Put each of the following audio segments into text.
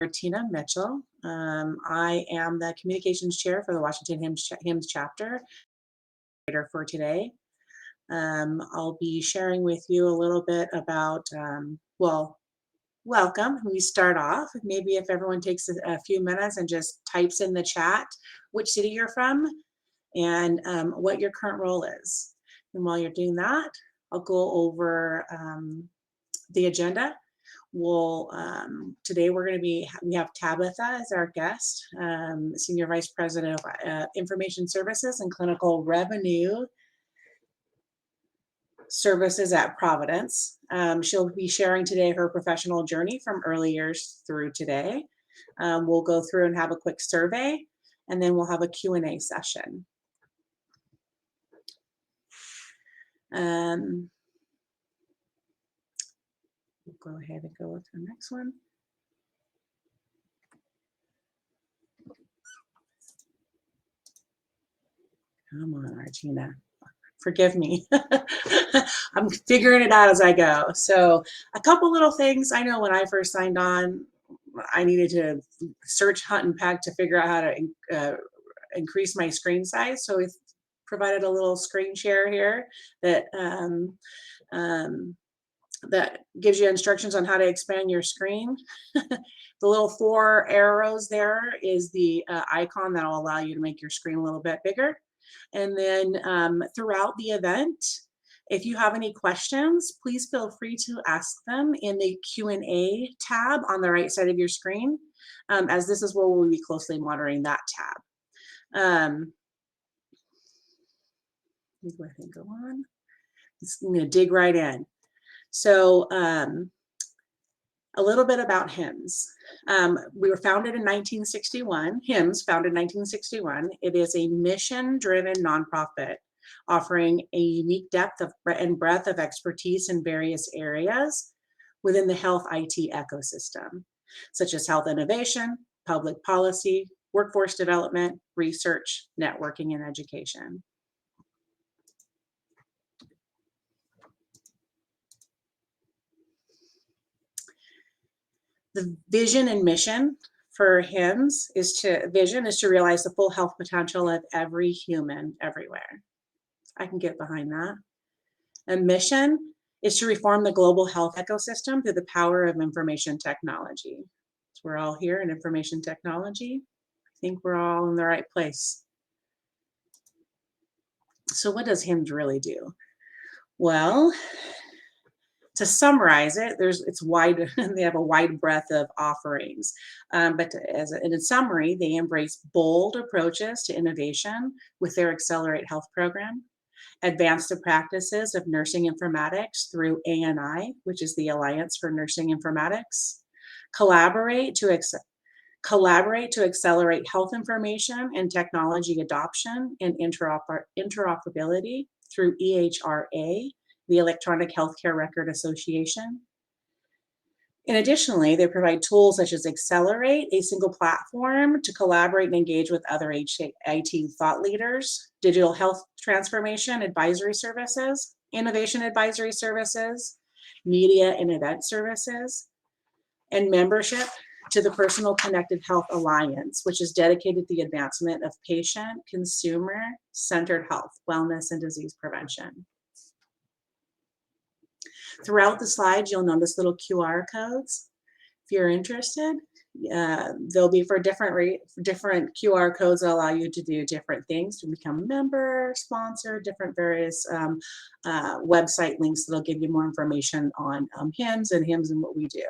Tina Mitchell. I am the communications chair for the Washington HIMSS chapter for today. I'll be sharing with you a little bit about, well, welcome. We start off, maybe if everyone takes a few minutes and just types in the chat which city you're from and what your current role is. And while you're doing that, I'll go over the agenda. We'll today we have Tabitha as our guest, Senior Vice President of Information Services and Clinical Revenue Services at Providence. She'll be sharing today her professional journey from early years through today. We'll go through and have a quick survey, and then we'll have a Q&A session. We'll go ahead and go with the next one. Come on, Argina. Forgive me. I'm figuring it out as I go. So a couple little things. I know when I first signed on, I needed to search, hunt, and peck to figure out how to increase my screen size. So we've provided a little screen share here that that gives you instructions on how to expand your screen. The little 4 arrows there is the icon that will allow you to make your screen a little bit bigger. And then throughout the event, if you have any questions, please feel free to ask them in the Q&A tab on the right side of your screen, as this is where we'll be closely monitoring that tab. Let me go ahead and go on. I'm going to dig right in. So a little bit about HIMSS. We were founded in 1961. HIMSS, founded in 1961. It is a mission-driven nonprofit offering a unique depth and breadth of expertise in various areas within the health IT ecosystem, such as health innovation, public policy, workforce development, research, networking, and education. The vision and mission for HIMSS is to realize the full health potential of every human everywhere. I can get behind that. A mission is to reform the global health ecosystem through the power of information technology. So we're all here in information technology. I think we're all in the right place. So what does HIMSS really do? Well, to summarize it, it's wide. They have a wide breadth of offerings, but in a summary, they embrace bold approaches to innovation with their Accelerate Health program, advance the practices of nursing informatics through ANI, which is the Alliance for Nursing Informatics, collaborate to accelerate health information and technology adoption and interoperability through EHRA, the Electronic Healthcare Record Association. And additionally, they provide tools such as Accelerate, a single platform to collaborate and engage with other IT thought leaders, digital health transformation advisory services, innovation advisory services, media and event services, and membership to the Personal Connected Health Alliance, which is dedicated to the advancement of patient, consumer-centered health, wellness, and disease prevention. Throughout the slides, you'll notice little QR codes. If you're interested, they'll be for different QR codes that allow you to do different things, to become a member, sponsor, different various website links that'll give you more information on HIMSS and what we do.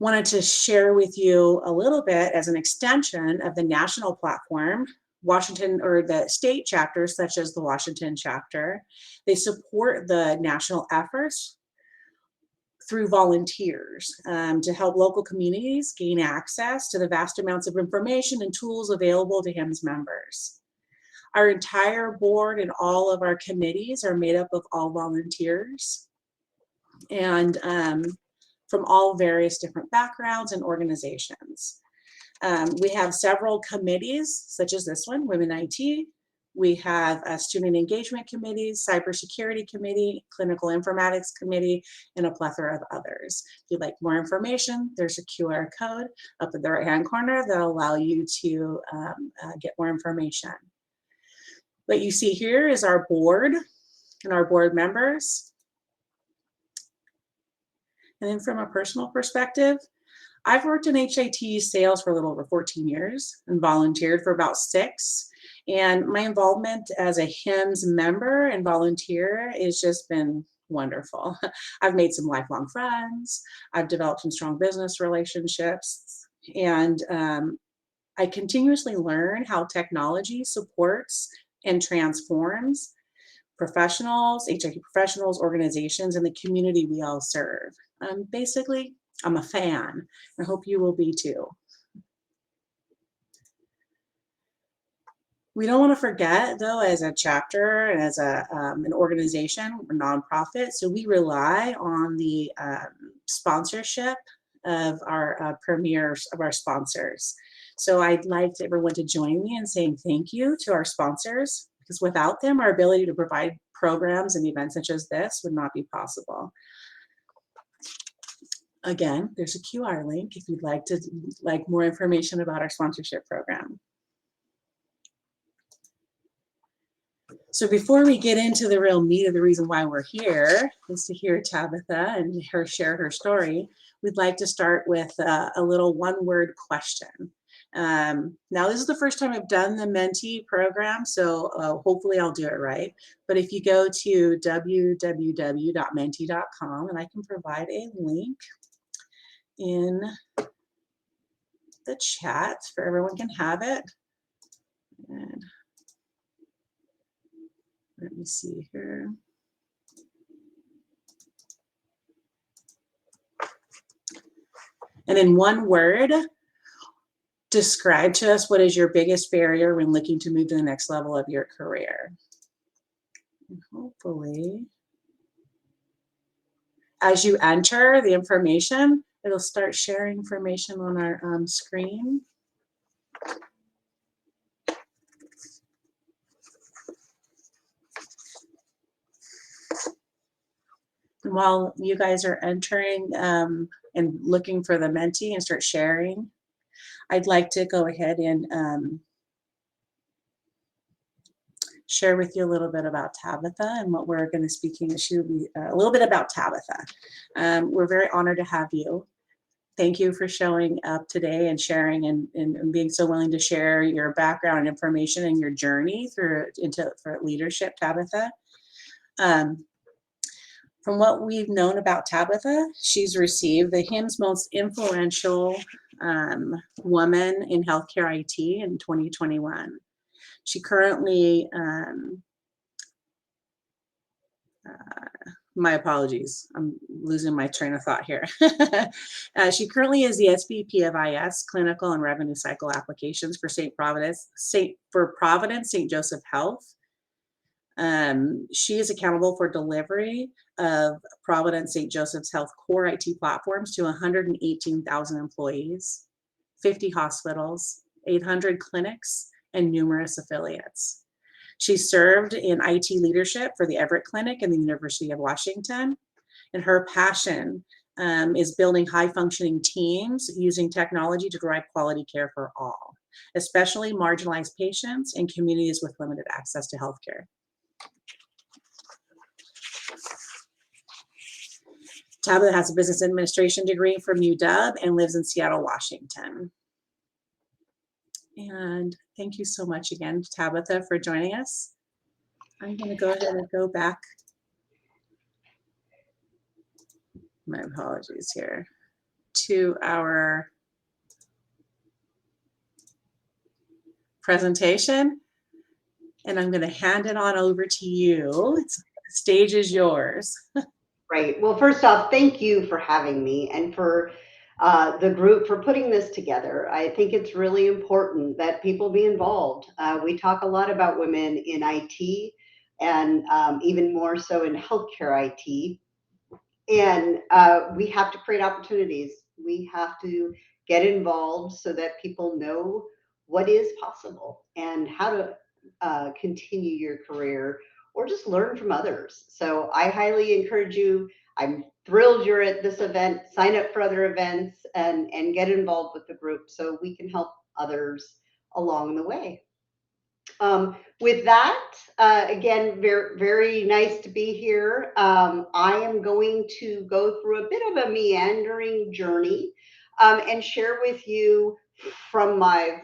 Wanted to share with you a little bit as an extension of the national platform. Washington, or the state chapters, such as the Washington chapter, they support the national efforts through volunteers to help local communities gain access to the vast amounts of information and tools available to HIMSS members. Our entire board and all of our committees are made up of all volunteers and from all various different backgrounds and organizations. We have several committees, such as this one, Women IT, We have a student engagement committee, cybersecurity committee, clinical informatics committee, and a plethora of others. If you'd like more information, there's a QR code up in the right-hand corner that'll allow you to get more information. What you see here is our board and our board members. And then from a personal perspective, I've worked in HIT sales for a little over 14 years and volunteered for about 6. And my involvement as a HIMSS member and volunteer has just been wonderful. I've made some lifelong friends. I've developed some strong business relationships. And I continuously learn how technology supports and transforms professionals, HIT professionals, organizations, and the community we all serve. Basically, I'm a fan. I hope you will be too. We don't want to forget, though, as a chapter and as an organization, we're nonprofit, so we rely on the sponsorship of our premiers, of our sponsors. So I'd like everyone to join me in saying thank you to our sponsors, because without them, our ability to provide programs and events such as this would not be possible. Again, there's a QR link if you'd like more information about our sponsorship program. So before we get into the real meat of the reason why we're here, is to hear Tabitha and her share her story, we'd like to start with a little one-word question. Now, this is the first time I've done the Mentee program, so hopefully I'll do it right. But if you go to www.mentee.com, and I can provide a link in the chat for everyone can have it. And let me see here. And in one word, describe to us what is your biggest barrier when looking to move to the next level of your career. And hopefully, as you enter the information, it'll start sharing information on our screen. And while you guys are entering and looking for the Mentee and start sharing, I'd like to go ahead and share with you a little bit about Tabitha and what we're going to speaking. She'll be a little bit about Tabitha. We're very honored to have you. Thank you for showing up today and sharing and being so willing to share your background and information and your journey for leadership, Tabitha. From what we've known about Tabitha, she's received the HIMSS Most Influential Woman in Healthcare IT in 2021. She currently, my apologies, I'm losing my train of thought here. She currently is the SVP of IS, Clinical and Revenue Cycle Applications for Providence St. Joseph Health. She is accountable for delivery of Providence St. Joseph's Health core IT platforms to 118,000 employees, 50 hospitals, 800 clinics, and numerous affiliates. She served in IT leadership for the Everett Clinic and the University of Washington, and her passion is building high-functioning teams using technology to drive quality care for all, especially marginalized patients and communities with limited access to healthcare. Tabitha has a business administration degree from UW and lives in Seattle, Washington. And thank you so much again, Tabitha, for joining us. I'm going to go ahead and go back. My apologies here. To our presentation. And I'm going to hand it on over to you. The stage is yours. Great. Well, first off, thank you for having me and for the group for putting this together. I think it's really important that people be involved. We talk a lot about women in IT and even more so in healthcare IT. And we have to create opportunities. We have to get involved so that people know what is possible and how to continue your career or just learn from others. So I highly encourage you. I'm thrilled you're at this event. Sign up for other events and get involved with the group so we can help others along the way. With that, again, very, very nice to be here. I am going to go through a bit of a meandering journey and share with you from my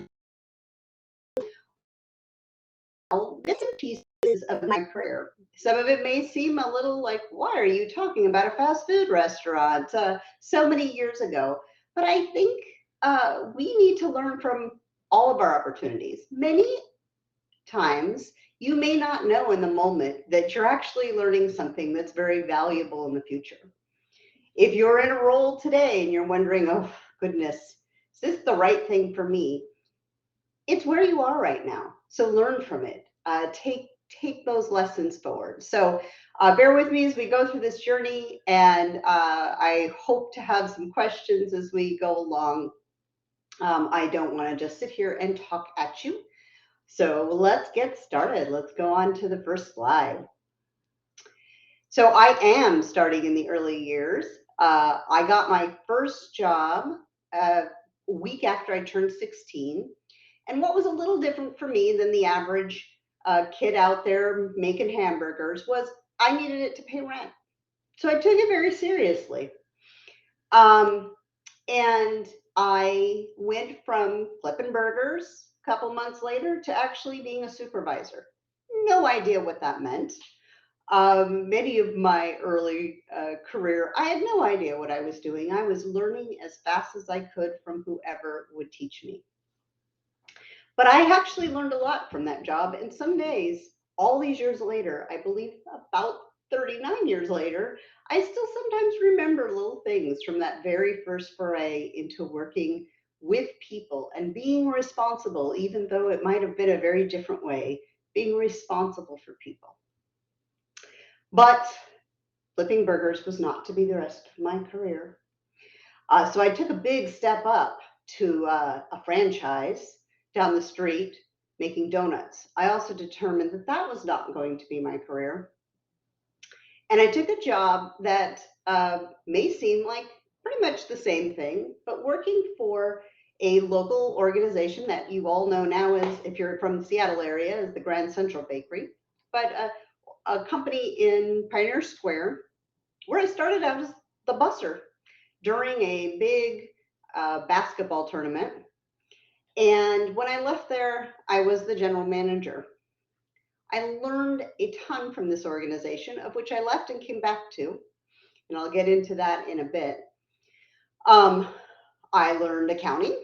bits and pieces of my career. Some of it may seem a little like, why are you talking about a fast food restaurant so many years ago? But I think we need to learn from all of our opportunities. Many times you may not know in the moment that you're actually learning something that's very valuable in the future. If you're in a role today and you're wondering, oh goodness, is this the right thing for me? It's where you are right now. So learn from it. Take those lessons forward. So bear with me as we go through this journey, and I hope to have some questions as we go along. I don't want to just sit here and talk at you. So let's get started. Let's go on to the first slide. So I am starting in the early years. I got my first job a week after I turned 16. And what was a little different for me than the average kid out there making hamburgers was I needed it to pay rent. So I took it very seriously. And I went from flipping burgers a couple months later to actually being a supervisor. No idea what that meant. Many of my early career, I had no idea what I was doing. I was learning as fast as I could from whoever would teach me. But I actually learned a lot from that job. And some days, all these years later, I believe about 39 years later, I still sometimes remember little things from that very first foray into working with people and being responsible, even though it might have been a very different way, being responsible for people. But flipping burgers was not to be the rest of my career. So I took a big step up to a franchise down the street making donuts. I also determined that that was not going to be my career. And I took a job that may seem like pretty much the same thing, but working for a local organization that you all know now as, if you're from the Seattle area, is the Grand Central Bakery, but a company in Pioneer Square where I started out as the busser during a big basketball tournament. And when I left there, I was the general manager. I learned a ton from this organization, of which I left and came back to, and I'll get into that in a bit. I learned accounting.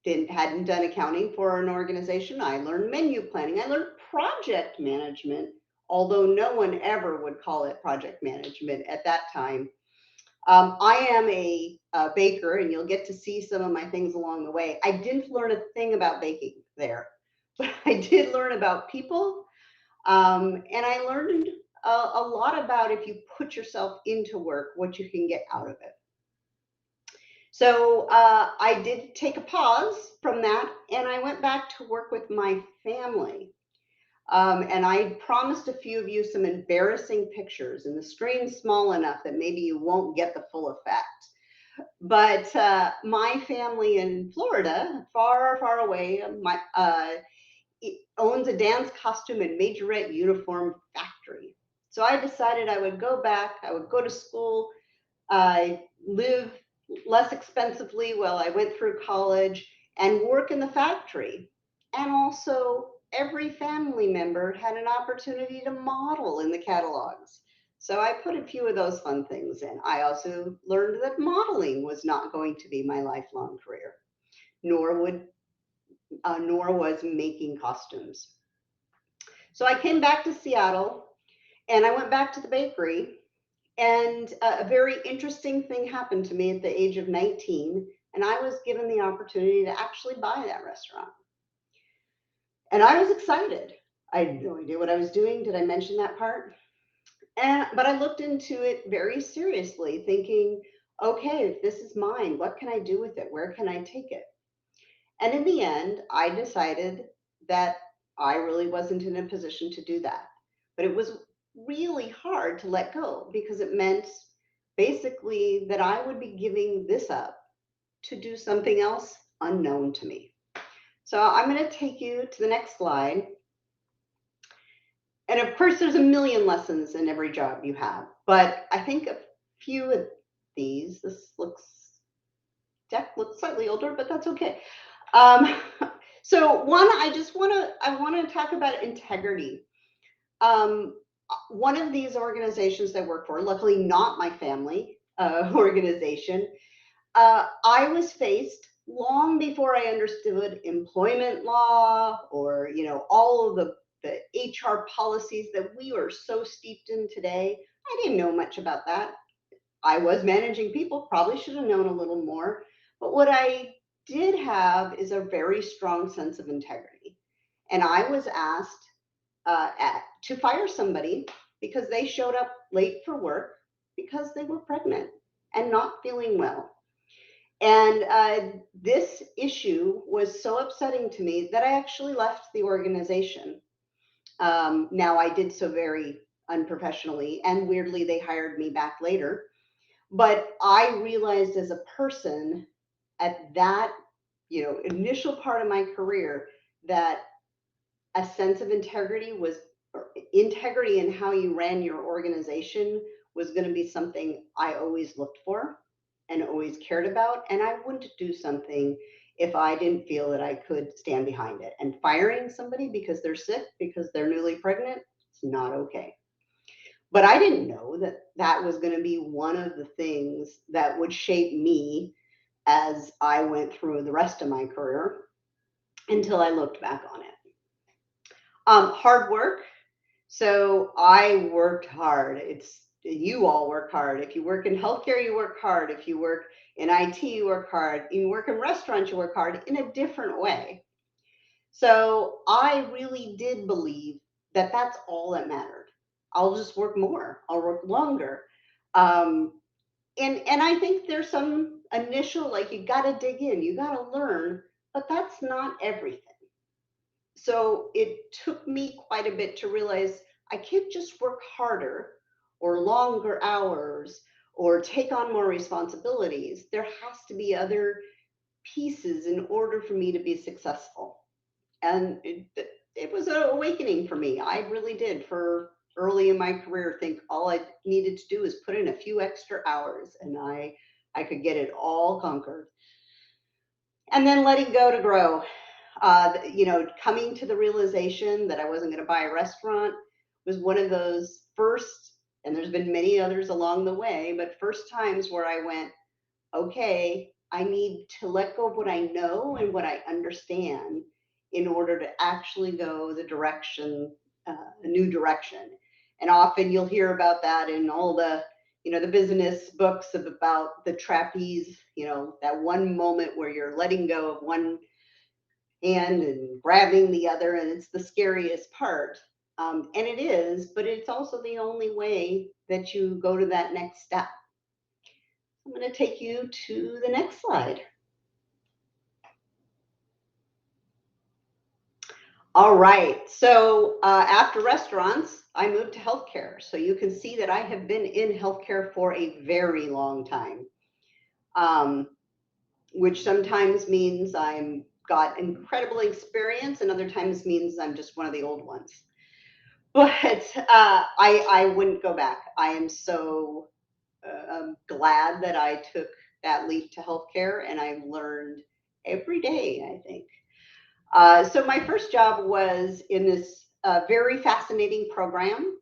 Hadn't done accounting for an organization. I learned menu planning. I learned project management, although no one ever would call it project management at that time. I am a baker, and you'll get to see some of my things along the way. I didn't learn a thing about baking there, but I did learn about people, and I learned a lot about if you put yourself into work, what you can get out of it. So I did take a pause from that, and I went back to work with my family. And I promised a few of you some embarrassing pictures, and the screen's small enough that maybe you won't get the full effect. But my family in Florida, far, far away, owns a dance costume and majorette uniform factory. So I decided I would go back, I would go to school, live less expensively while I went through college and work in the factory. And also, every family member had an opportunity to model in the catalogs. So I put a few of those fun things in. I also learned that modeling was not going to be my lifelong career, nor was making costumes. So I came back to Seattle, and I went back to the bakery, and a very interesting thing happened to me at the age of 19, and I was given the opportunity to actually buy that restaurant. And I was excited. I had no idea what I was doing. Did I mention that part? But I looked into it very seriously, thinking, okay, if this is mine, what can I do with it? Where can I take it? And in the end, I decided that I really wasn't in a position to do that. But it was really hard to let go because it meant basically that I would be giving this up to do something else unknown to me. So I'm going to take you to the next slide. And of course, there's a million lessons in every job you have, but I think a few of these, deck looks slightly older, but that's okay. Um, so one, I want to talk about integrity. One of these organizations that I work for, luckily not my family organization, I was faced long before I understood employment law or all of the HR policies that we are so steeped in today. I didn't know much about that. I was managing people, probably should have known a little more. But what I did have is a very strong sense of integrity. And I was asked to fire somebody because they showed up late for work because they were pregnant and not feeling well. And this issue was so upsetting to me that I actually left the organization. Now, I did so very unprofessionally, and weirdly, they hired me back later. But I realized as a person at that initial part of my career that a sense of integrity was integrity in how you ran your organization was going to be something I always looked for and always cared about. And I wouldn't do something if I didn't feel that I could stand behind it. And firing somebody because they're sick, because they're newly pregnant, it's not okay. But I didn't know that that was going to be one of the things that would shape me as I went through the rest of my career until I looked back on it. Hard work. So I worked hard. You all work hard. If you work in healthcare, you work hard. If you work in IT, you work hard. You work in restaurants, you work hard in a different way. So I really did believe that that's all that mattered. I'll just work more. I'll work longer. Um, and I think there's some initial, like, you got to dig in, you got to learn, but that's not everything. So it took me quite a bit to realize I can't just work harder or longer hours or take on more responsibilities. There has to be other pieces in order for me to be successful. And it was an awakening for me. I really did, for early in my career, think all I needed to do is put in a few extra hours and I could get it all conquered. And then letting go to grow. Coming to the realization that I wasn't going to buy a restaurant was one of those first, and there's been many others along the way, but first times where I went, okay, I need to let go of what I know and what I understand in order to actually go the direction, a new direction. And often you'll hear about that in all the business books about the trapeze, that one moment where you're letting go of one hand and grabbing the other, and it's the scariest part. And it is, but it's also the only way that you go to that next step. I'm going to take you to the next slide. All right. So after restaurants, I moved to healthcare. So you can see that I have been in healthcare for a very long time, which sometimes means I'm got incredible experience, and other times means I'm just one of the old ones. But I wouldn't go back. I am so glad that I took that leap to healthcare, and I've learned every day, I think. So my first job was in this very fascinating program.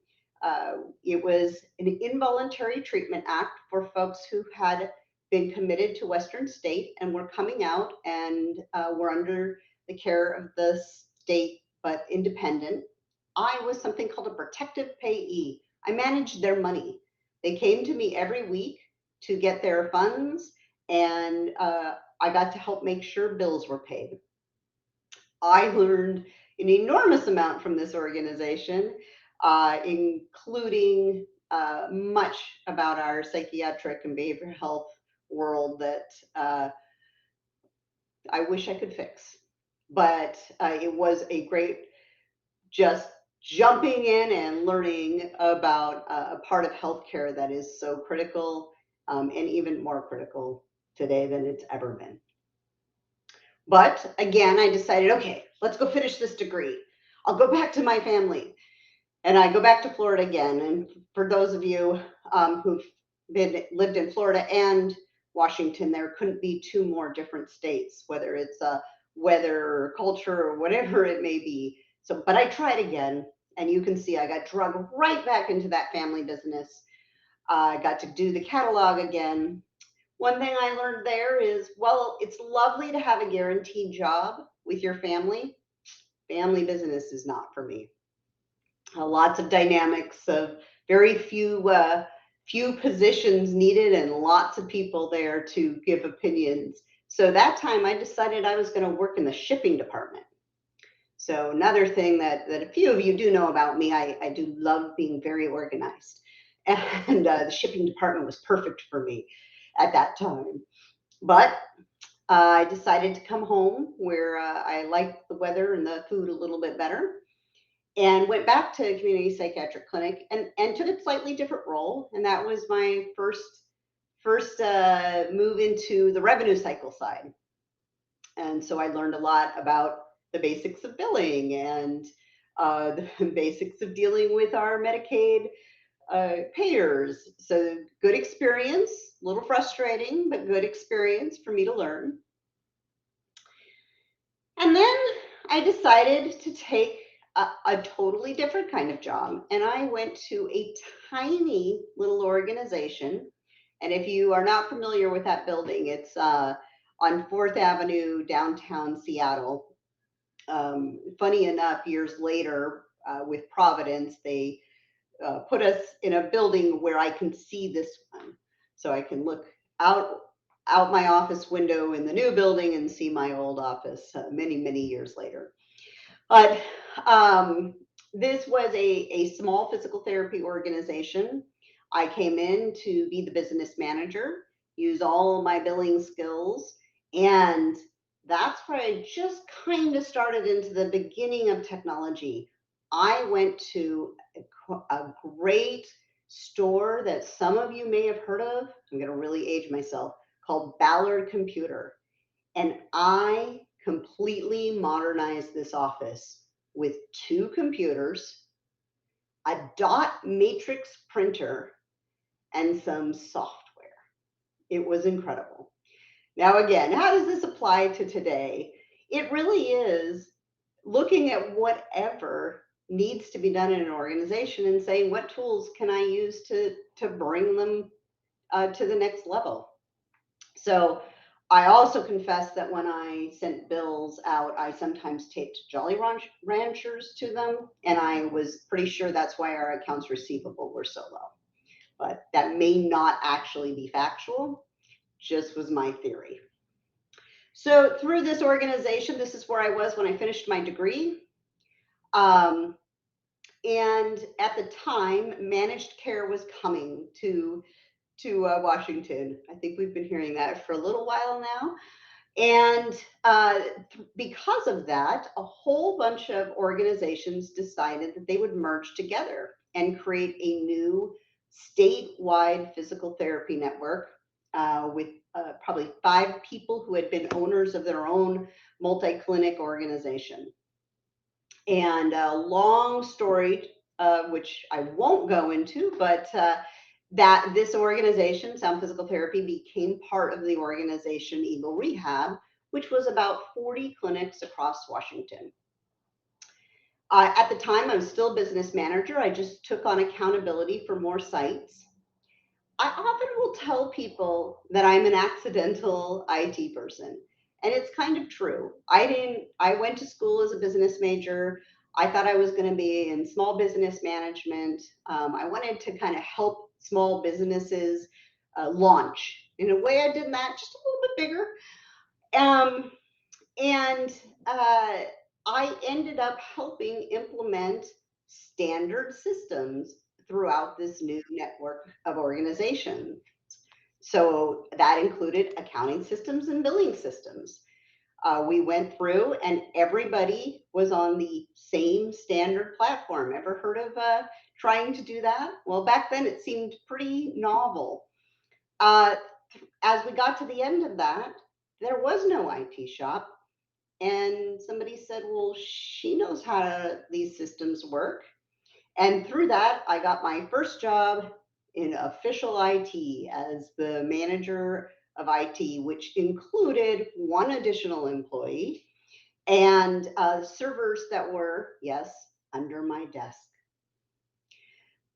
It was an involuntary treatment act for folks who had been committed to Western state and were coming out and were under the care of the state but independent. I was something called a protective payee. I managed their money. They came to me every week to get their funds, and I got to help make sure bills were paid. I learned an enormous amount from this organization, including much about our psychiatric and behavioral health world that I wish I could fix. But it was a great just jumping in and learning about a part of healthcare that is so critical, and even more critical today than it's ever been. But again, I decided, okay, let's go finish this degree. I'll go back to my family. And I go back to Florida again. And for those of you who've lived in Florida and Washington, there couldn't be two more different states, whether it's weather or culture or whatever it may be. So, but I tried again, and you can see I got drugged right back into that family business. I got to do the catalog again. One thing I learned there is, well, it's lovely to have a guaranteed job with your family. Family business is not for me. Lots of dynamics of very few positions needed and lots of people there to give opinions. So that time I decided I was going to work in the shipping department. So another thing that a few of you do know about me, I do love being very organized. And the shipping department was perfect for me at that time. But I decided to come home where I liked the weather and the food a little bit better, and went back to community psychiatric clinic and took a slightly different role. And that was my first move into the revenue cycle side. And so I learned a lot about the basics of billing and the basics of dealing with our Medicaid payers. So good experience, a little frustrating, but good experience for me to learn. And then I decided to take a totally different kind of job. And I went to a tiny little organization. And if you are not familiar with that building, it's on 4th Avenue, downtown Seattle. Funny enough, years later, with Providence, they put us in a building where I can see this one. So I can look out my office window in the new building and see my old office many years later. But this was a small physical therapy organization. I came in to be the business manager, use all my billing skills, and that's where I just kind of started into the beginning of technology. I went to a great store that some of you may have heard of. I'm going to really age myself, called Ballard Computer. And I completely modernized this office with 2 computers, a dot matrix printer, and some software. It was incredible. Now, again, how does this apply to today? It really is looking at whatever needs to be done in an organization and saying, what tools can I use to bring them to the next level? So I also confess that when I sent bills out, I sometimes taped Jolly Ranchers to them, and I was pretty sure that's why our accounts receivable were so low. But that may not actually be factual, just was my theory. So through this organization, this is where I was when I finished my degree. And at the time, managed care was coming to Washington. I think we've been hearing that for a little while now. And because of that, a whole bunch of organizations decided that they would merge together and create a new statewide physical therapy network with probably 5 people who had been owners of their own multi-clinic organization. And a long story, which I won't go into, but that this organization, Sound Physical Therapy, became part of the organization Eagle Rehab, which was about 40 clinics across Washington. At the time, I was still business manager. I just took on accountability for more sites. I often will tell people that I'm an accidental IT person, and it's kind of true. I went to school as a business major. I thought I was going to be in small business management. I wanted to kind of help small businesses launch. In a way, I did that just a little bit bigger. And I ended up helping implement standard systems throughout this new network of organizations. So that included accounting systems and billing systems. We went through and everybody was on the same standard platform. Ever heard of trying to do that? Well, back then it seemed pretty novel. Uh, as we got to the end of that, there was no IT shop. And somebody said, well, she knows how these systems work. And through that, I got my first job in official IT as the manager of IT, which included one additional employee and servers that were, yes, under my desk.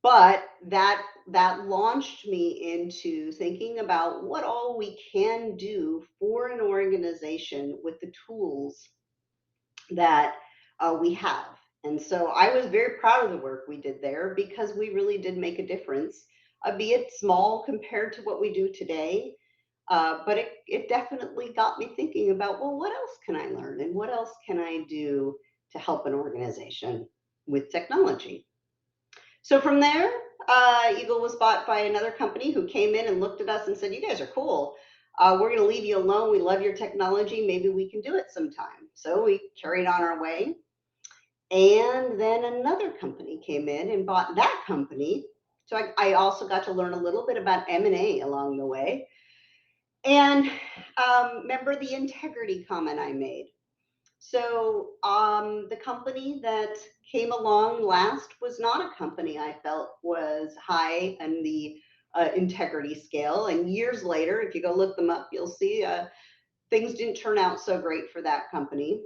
But that launched me into thinking about what all we can do for an organization with the tools that we have. And so I was very proud of the work we did there because we really did make a difference, be it small compared to what we do today. But it definitely got me thinking about, well, what else can I learn and what else can I do to help an organization with technology? So from there, Eagle was bought by another company who came in and looked at us and said, you guys are cool. We're going to leave you alone. We love your technology. Maybe we can do it sometime. So we carried on our way. And then another company came in and bought that company. So I also got to learn a little bit about M&A along the way. And remember the integrity comment I made. So the company that came along last was not a company I felt was high in the integrity scale. And years later, if you go look them up, you'll see things didn't turn out so great for that company.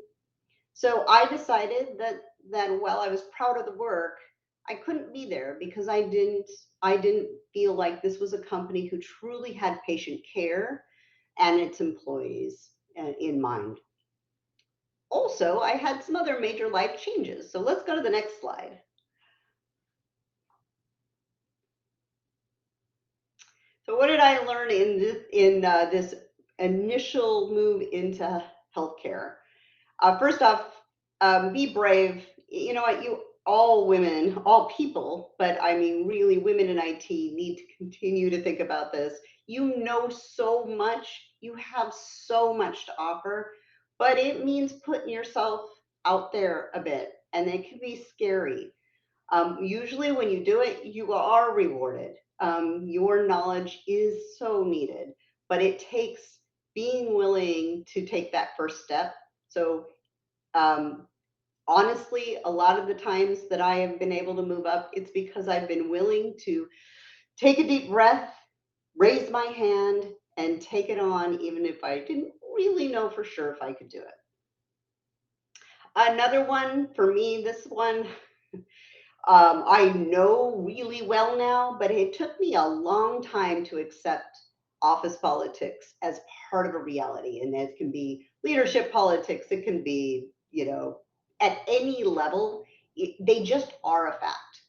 So I decided that while I was proud of the work, I couldn't be there because I didn't feel like this was a company who truly had patient care and its employees in mind. Also, I had some other major life changes. So let's go to the next slide. So what did I learn in this initial move into healthcare? First off, be brave. You know what? You all women, all people, but I mean, really, women in IT need to continue to think about this. You know so much. You have so much to offer, but it means putting yourself out there a bit, and it can be scary. Usually, when you do it, you are rewarded. Your knowledge is so needed, but it takes being willing to take that first step. So honestly, a lot of the times that I have been able to move up, it's because I've been willing to take a deep breath, raise my hand, and take it on, even if I didn't really know for sure if I could do it. Another one for me, this one, I know really well now, but it took me a long time to accept office politics as part of a reality. And it can be leadership politics, it can be, at any level, they just are a fact.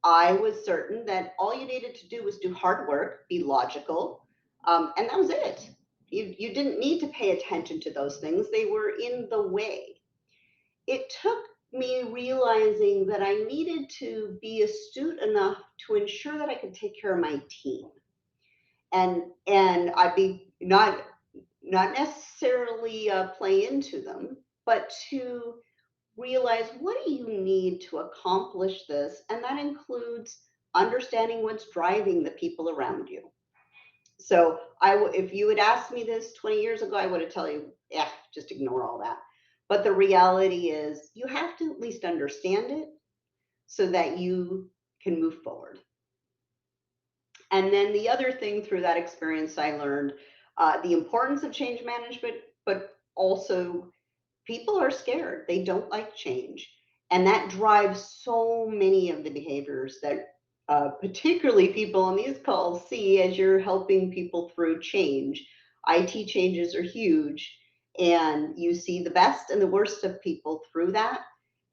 I was certain that all you needed to do was do hard work, be logical, and that was it. You didn't need to pay attention to those things, they were in the way. It took me realizing that I needed to be astute enough to ensure that I could take care of my team. And I'd be not necessarily play into them, but to realize what do you need to accomplish this, and that includes understanding what's driving the people around you. So if you had asked me this 20 years ago, I would have told you, yeah, just ignore all that. But the reality is you have to at least understand it so that you can move forward. And then the other thing through that experience, I learned the importance of change management, but also people are scared. They don't like change. And that drives so many of the behaviors that particularly people on these calls see as you're helping people through change. IT changes are huge, and you see the best and the worst of people through that.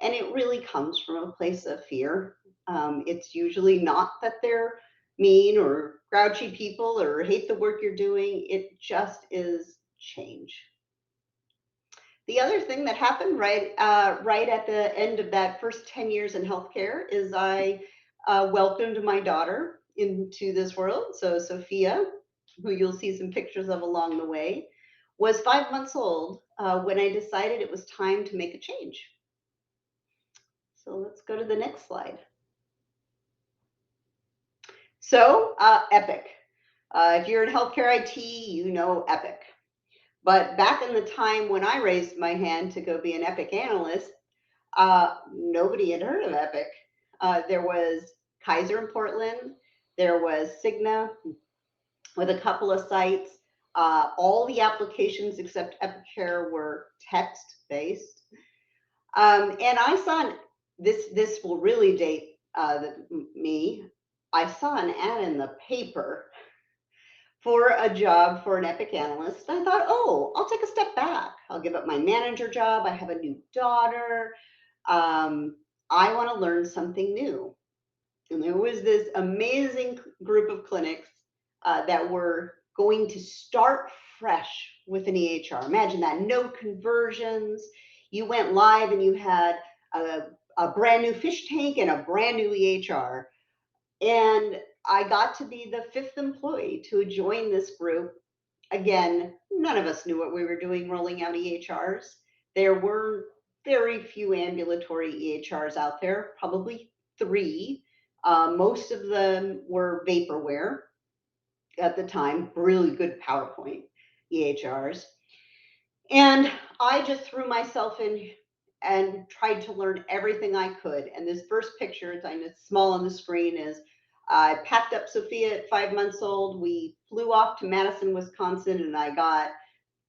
And it really comes from a place of fear. It's usually not that they're mean or grouchy people or hate the work you're doing. It just is change. The other thing that happened right at the end of that first 10 years in healthcare is I welcomed my daughter into this world. So Sophia, who you'll see some pictures of along the way, was 5 months old when I decided it was time to make a change. So let's go to the next slide. So Epic. If you're in healthcare IT, you know Epic. But back in the time when I raised my hand to go be an Epic analyst, nobody had heard of Epic. There was Kaiser in Portland. There was Cigna with a couple of sites. All the applications except Epicare were text-based. And I saw this will really date me. I saw an ad in the paper for a job for an Epic analyst. I thought, oh, I'll take a step back. I'll give up my manager job. I have a new daughter. I want to learn something new. And there was this amazing group of clinics that were going to start fresh with an EHR. Imagine that, no conversions. You went live and you had a brand new fish tank and a brand new EHR. And I got to be the 5th employee to join this group. Again, none of us knew what we were doing rolling out EHRs. There were very few ambulatory EHRs out there, probably 3. Most of them were vaporware at the time, really good PowerPoint EHRs. And I just threw myself in and tried to learn everything I could. And this first picture, it's small on the screen, is I packed up Sophia at 5 months old. We flew off to Madison, Wisconsin, and I got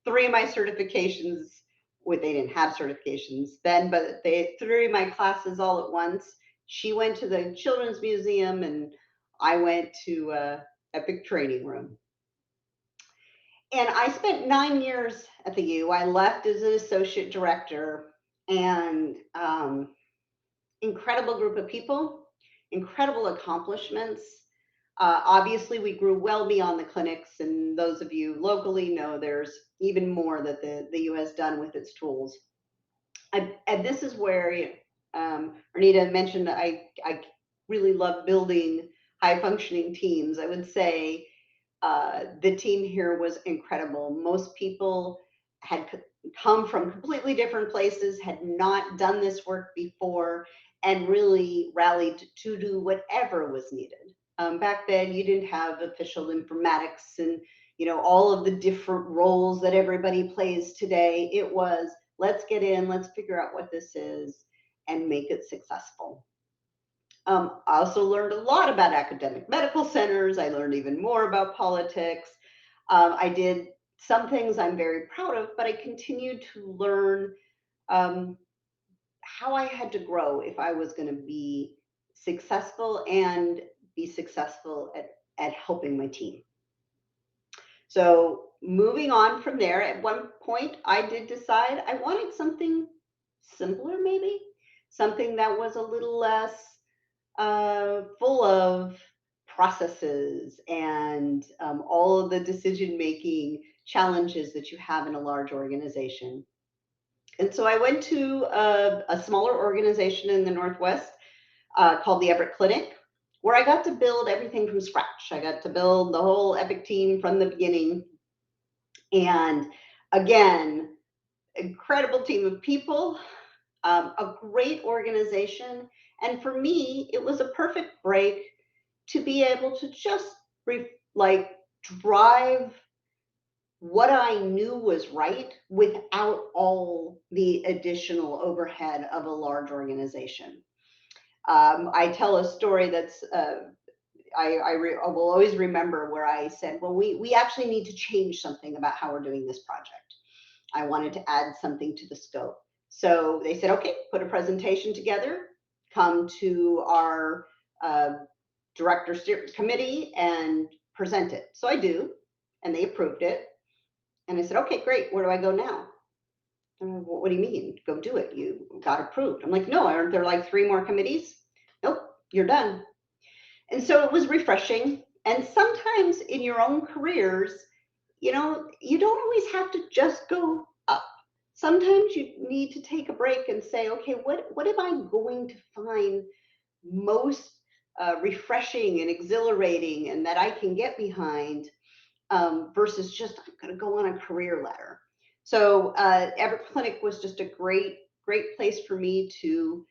3 of my certifications. They didn't have certifications then, but 3 of my classes all at once. She went to the Children's Museum, and I went to Epic Training Room. And I spent 9 years at the U. I left as an associate director, and incredible group of people, incredible accomplishments. Obviously, we grew well beyond the clinics, and those of you locally know there's even more that the U has done with its tools. And this is where Ernita mentioned I really love building high-functioning teams. I would say the team here was incredible. Most people had come from completely different places, had not done this work before, and really rallied to do whatever was needed. Back then, you didn't have official informatics and all of the different roles that everybody plays today. It was, let's get in, let's figure out what this is, and make it successful. I also learned a lot about academic medical centers. I learned even more about politics. I did some things I'm very proud of, but I continued to learn how I had to grow if I was going to be successful and be successful at helping my team. So moving on from there, at one point I did decide I wanted something simpler, maybe something that was a little less full of processes and all of the decision-making challenges that you have in a large organization. And so I went to a smaller organization in the Northwest called the Everett Clinic, where I got to build everything from scratch. I got to build the whole Epic team from the beginning. And again, incredible team of people, a great organization. And for me, it was a perfect break to be able to just drive what I knew was right without all the additional overhead of a large organization. I tell a story that's I will always remember, where I said, well, we actually need to change something about how we're doing this project. I wanted to add something to the scope. So they said, okay, put a presentation together, come to our director committee and present it. So I do, and they approved it. And I said, okay, great, where do I go now? What do you mean? Go do it. You got approved. I'm like, no, aren't there like 3 more committees? Nope, you're done. And so it was refreshing. And sometimes in your own careers, you don't always have to just go up. Sometimes you need to take a break and say, okay, what am I going to find most refreshing and exhilarating and that I can get behind? versus just I'm going to go on a career ladder. So Everett Clinic was just a great place for me to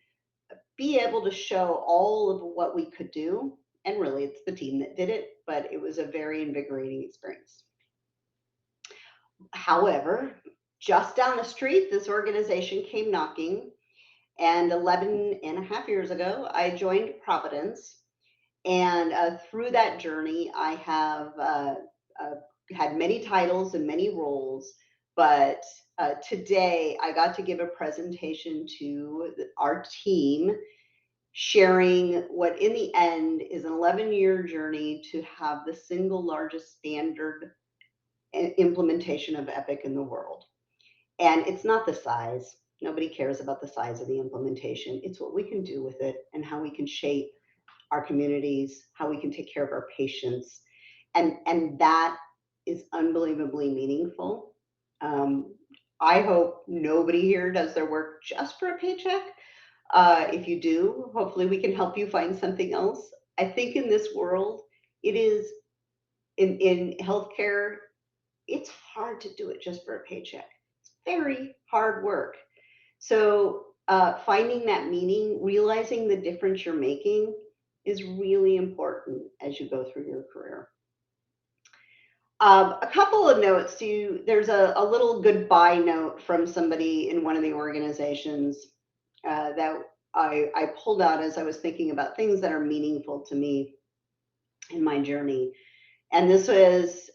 be able to show all of what we could do. And really, it's the team that did it, but it was a very invigorating experience. However, just down the street, this organization came knocking. And 11 and a half years ago, I joined Providence. And through that journey, I have had many titles and many roles. But today, I got to give a presentation to our team, sharing what in the end is an 11-year journey to have the single largest standard implementation of Epic in the world. And it's not the size. Nobody cares about the size of the implementation. It's what we can do with it and how we can shape our communities, how we can take care of our patients. And that is unbelievably meaningful. I hope nobody here does their work just for a paycheck. If you do, hopefully we can help you find something else. I think in this world, it is in healthcare, it's hard to do it just for a paycheck. It's very hard work. So finding that meaning, realizing the difference you're making is really important as you go through your career. A couple of notes. There's a little goodbye note from somebody in one of the organizations that I pulled out as I was thinking about things that are meaningful to me in my journey. And this was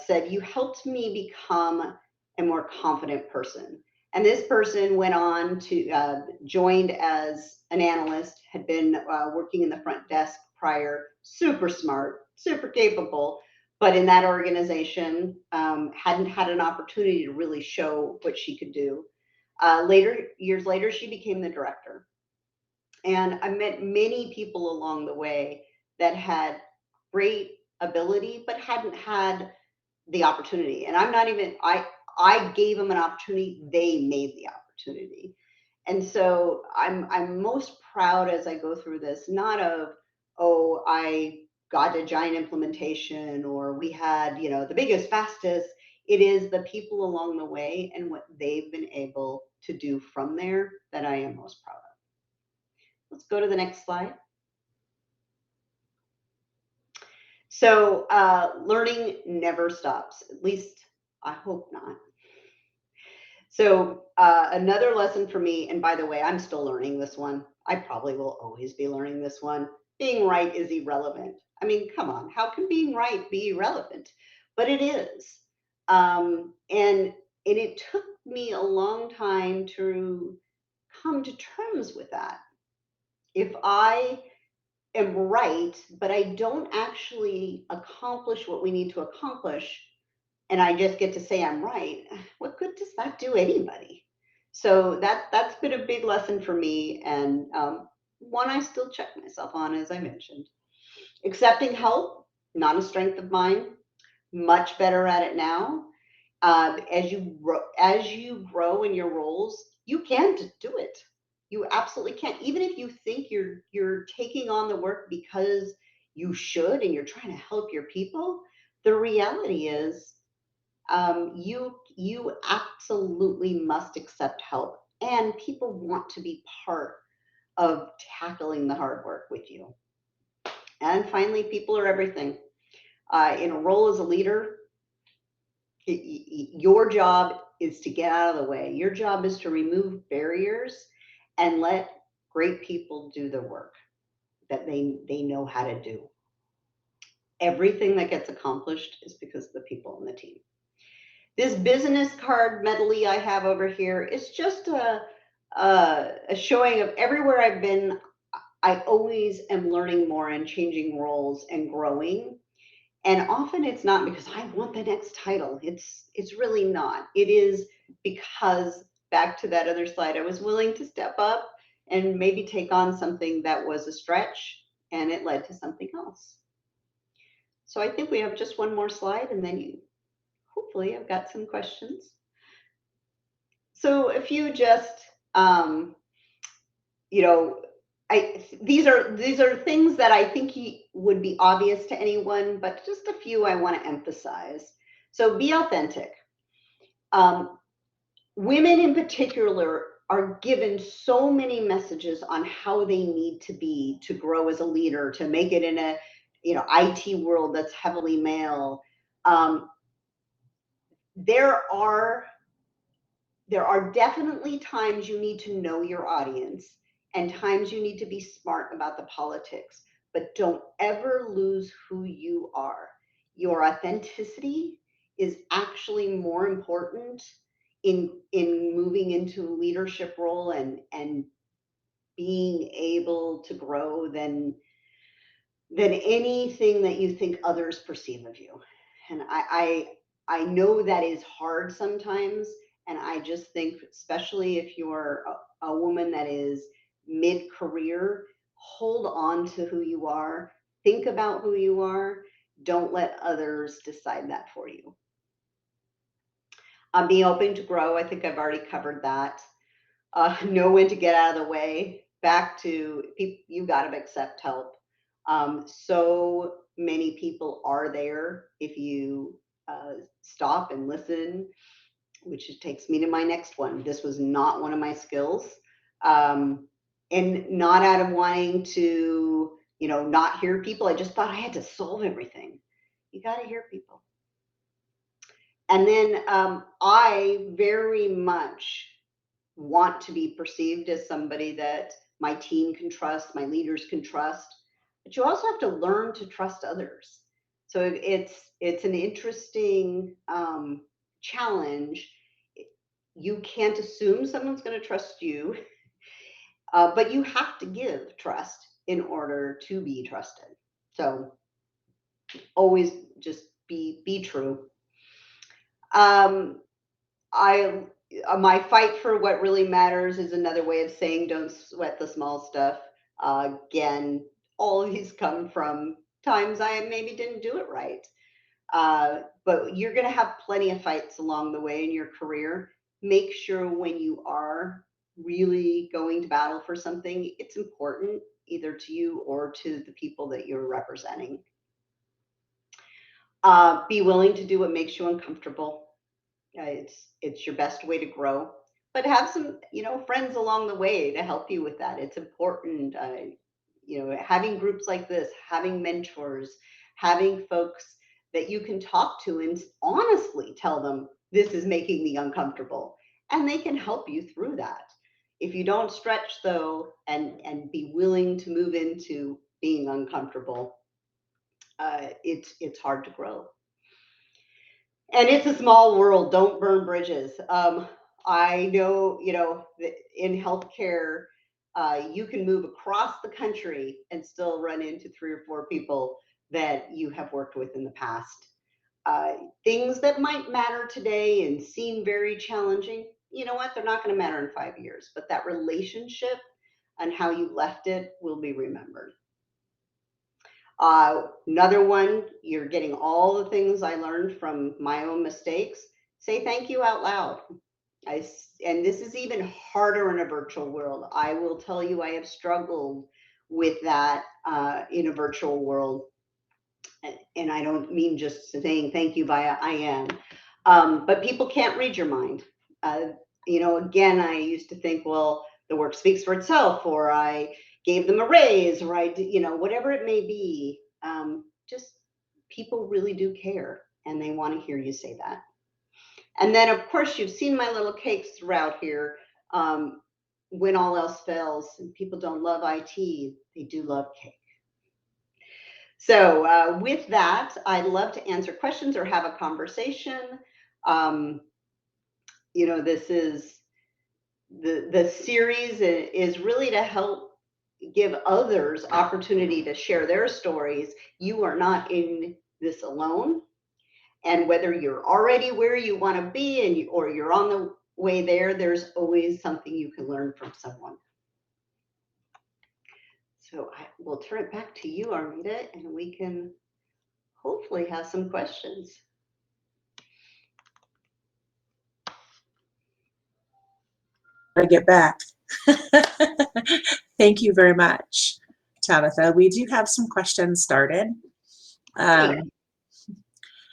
said, "You helped me become a more confident person." And this person went on to joined as an analyst, had been working in the front desk prior, super smart, super capable, but in that organization hadn't had an opportunity to really show what she could do. Years later, she became the director. And I met many people along the way that had great ability, but hadn't had the opportunity. And I'm not even, I gave them an opportunity, they made the opportunity. And so I'm most proud as I go through this, not of, oh, I got a giant implementation or we had, the biggest, fastest. It is the people along the way and what they've been able to do from there that I am most proud of. Let's go to the next slide. So learning never stops, at least I hope not. So another lesson for me, and by the way, I'm still learning this one. I probably will always be learning this one. Being right is irrelevant. I mean, come on, how can being right be irrelevant? But it is. And it took me a long time to come to terms with that. If I am right, but I don't actually accomplish what we need to accomplish, and I just get to say I'm right, what good does that do anybody? So that's been a big lesson for me, and one I still check myself on, as I mentioned. Accepting help, not a strength of mine, much better at it now. As you grow in your roles, you can do it. You absolutely can. Even if you think you're taking on the work because you should and you're trying to help your people, the reality is you absolutely must accept help, and people want to be part of tackling the hard work with you. And finally, people are everything. In a role as a leader, your job is to get out of the way. Your job is to remove barriers and let great people do the work that they know how to do. Everything that gets accomplished is because of the people on the team. This business card medley I have over here is just a showing of everywhere I've been. I always am learning more and changing roles and growing. And often it's not because I want the next title. It's really not. It is because, back to that other slide, I was willing to step up and maybe take on something that was a stretch, and it led to something else. So I think we have just one more slide, and then hopefully I've got some questions. So if you just, these are things that I think would be obvious to anyone, but just a few I want to emphasize. So be authentic. Women in particular are given so many messages on how they need to be to grow as a leader, to make it in a IT world that's heavily male. There are definitely times you need to know your audience and times you need to be smart about the politics, but don't ever lose who you are. Your authenticity is actually more important in moving into a leadership role and being able to grow than anything that you think others perceive of you. And I know that is hard sometimes. And I just think, especially if you're a woman that is mid-career, hold on to who you are. Think about who you are. Don't let others decide that for you. Be open to grow. I think I've already covered that. Know when to get out of the way. Back to you got to accept help. So many people are there if you stop and listen, which takes me to my next one. This was not one of my skills, and not out of wanting to, not hear people. I just thought I had to solve everything. You got to hear people. And then I very much want to be perceived as somebody that my team can trust, my leaders can trust, but you also have to learn to trust others. So it's an interesting challenge. You can't assume someone's going to trust you, but you have to give trust in order to be trusted. So always just be true. My fight for what really matters is another way of saying don't sweat the small stuff. Again, all of these come from times I maybe didn't do it right. But you're going to have plenty of fights along the way in your career. Make sure when you are really going to battle for something, it's important either to you or to the people that you're representing. Be willing to do what makes you uncomfortable. It's your best way to grow, but have some friends along the way to help you with that. It's important. Having groups like this, having mentors, having folks that you can talk to and honestly tell them this is making me uncomfortable, and they can help you through that. If you don't stretch though and be willing to move into being uncomfortable, it's hard to grow. And it's a small world. Don't burn bridges. I know, in healthcare, you can move across the country and still run into 3 or 4 people that you have worked with in the past. Things that might matter today and seem very challenging, you know what? They're not going to matter in 5 years, but that relationship and how you left it will be remembered. Another one, you're getting all the things I learned from my own mistakes. Say thank you out loud. And this is even harder in a virtual world. I will tell you, I have struggled with that in a virtual world. And I don't mean just saying thank you by I am. But people can't read your mind. Again, I used to think, well, the work speaks for itself, or I gave them a raise, or whatever it may be. Just people really do care, and they want to hear you say that. And then, of course, you've seen my little cakes throughout here. When all else fails and people don't love IT, they do love cake. So with that, I'd love to answer questions or have a conversation. This is the series is really to help give others opportunity to share their stories. You are not in this alone. And whether you're already where you want to be or you're on the way there, there's always something you can learn from someone. So I will turn it back to you, Armida, and we can hopefully have some questions. I get back. Thank you very much, Tabitha. We do have some questions started. And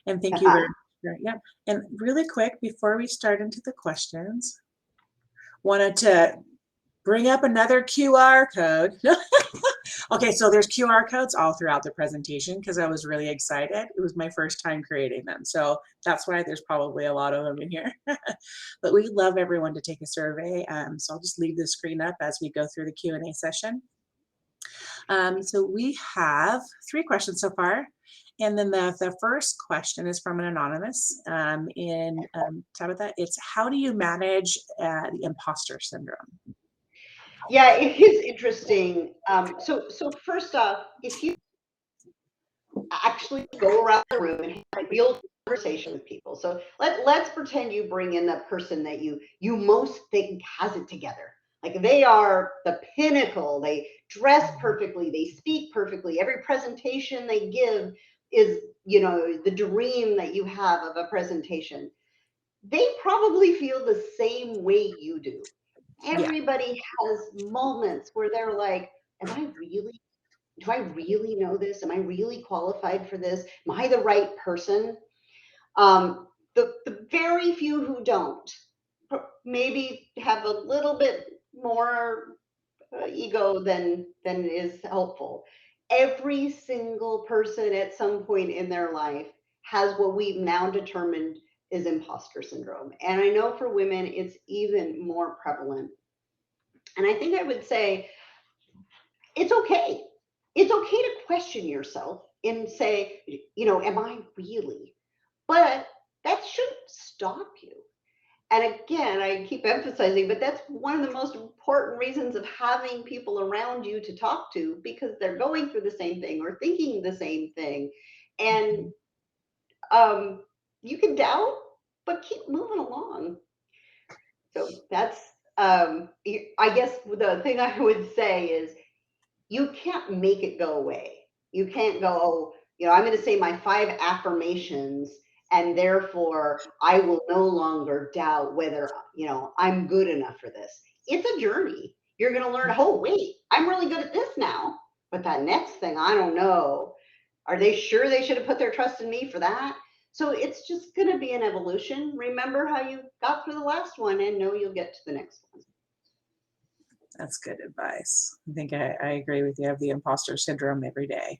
thank you very much. Yeah. And really quick, before we start into the questions, wanted to bring up another QR code. Okay, so there's QR codes all throughout the presentation because I was really excited. It was my first time creating them. So that's why there's probably a lot of them in here. But we love everyone to take a survey. So I'll just leave the screen up as we go through the Q&A session. So we have 3 questions so far. And then the first question is from an anonymous Tabitha. It's, how do you manage the imposter syndrome? Yeah, it is interesting. So first off, if you actually go around the room and have a real conversation with people, so let's pretend you bring in the person that you most think has it together. Like they are the pinnacle. They dress perfectly. They speak perfectly. Every presentation they give is, the dream that you have of a presentation. They probably feel the same way you do. Yeah. Everybody has moments where they're like, do I really know this? Am I really qualified for this? Am I the right person? The very few who don't maybe have a little bit more ego than is helpful. Every single person at some point in their life has what we've now determined is imposter syndrome. And I know for women, it's even more prevalent. And I think I would say it's okay. It's okay to question yourself and say, am I really? But that shouldn't stop you. And again, I keep emphasizing, but that's one of the most important reasons of having people around you to talk to, because they're going through the same thing or thinking the same thing. And you can doubt, but keep moving along. So that's, I guess the thing I would say is, you can't make it go away. You can't go, oh, I'm going to say my 5 affirmations and therefore I will no longer doubt whether, I'm good enough for this. It's a journey. You're going to learn, oh, wait, I'm really good at this now. But that next thing, I don't know. Are they sure they should have put their trust in me for that? So it's just going to be an evolution. Remember how you got through the last one and know you'll get to the next one. That's good advice. I think I agree with you. I have the imposter syndrome every day.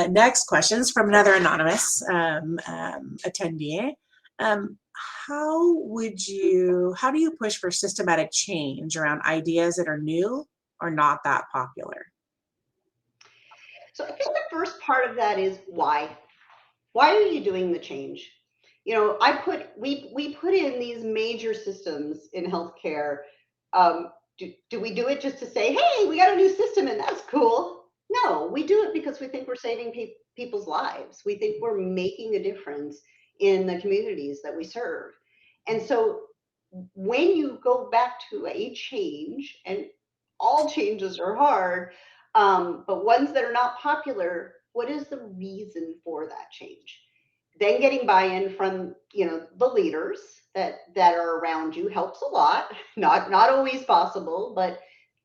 Next question is from another anonymous attendee. How do you push for systematic change around ideas that are new or not that popular? So I think the first part of that is why. Why are you doing the change? We put in these major systems in healthcare. Do we do it just to say, hey, we got a new system and that's cool? No, we do it because we think we're saving people's lives. We think we're making a difference in the communities that we serve. And so when you go back to a change, and all changes are hard, but ones that are not popular, what is the reason for that change? Then getting buy-in from the leaders that are around you helps a lot. Not always possible, but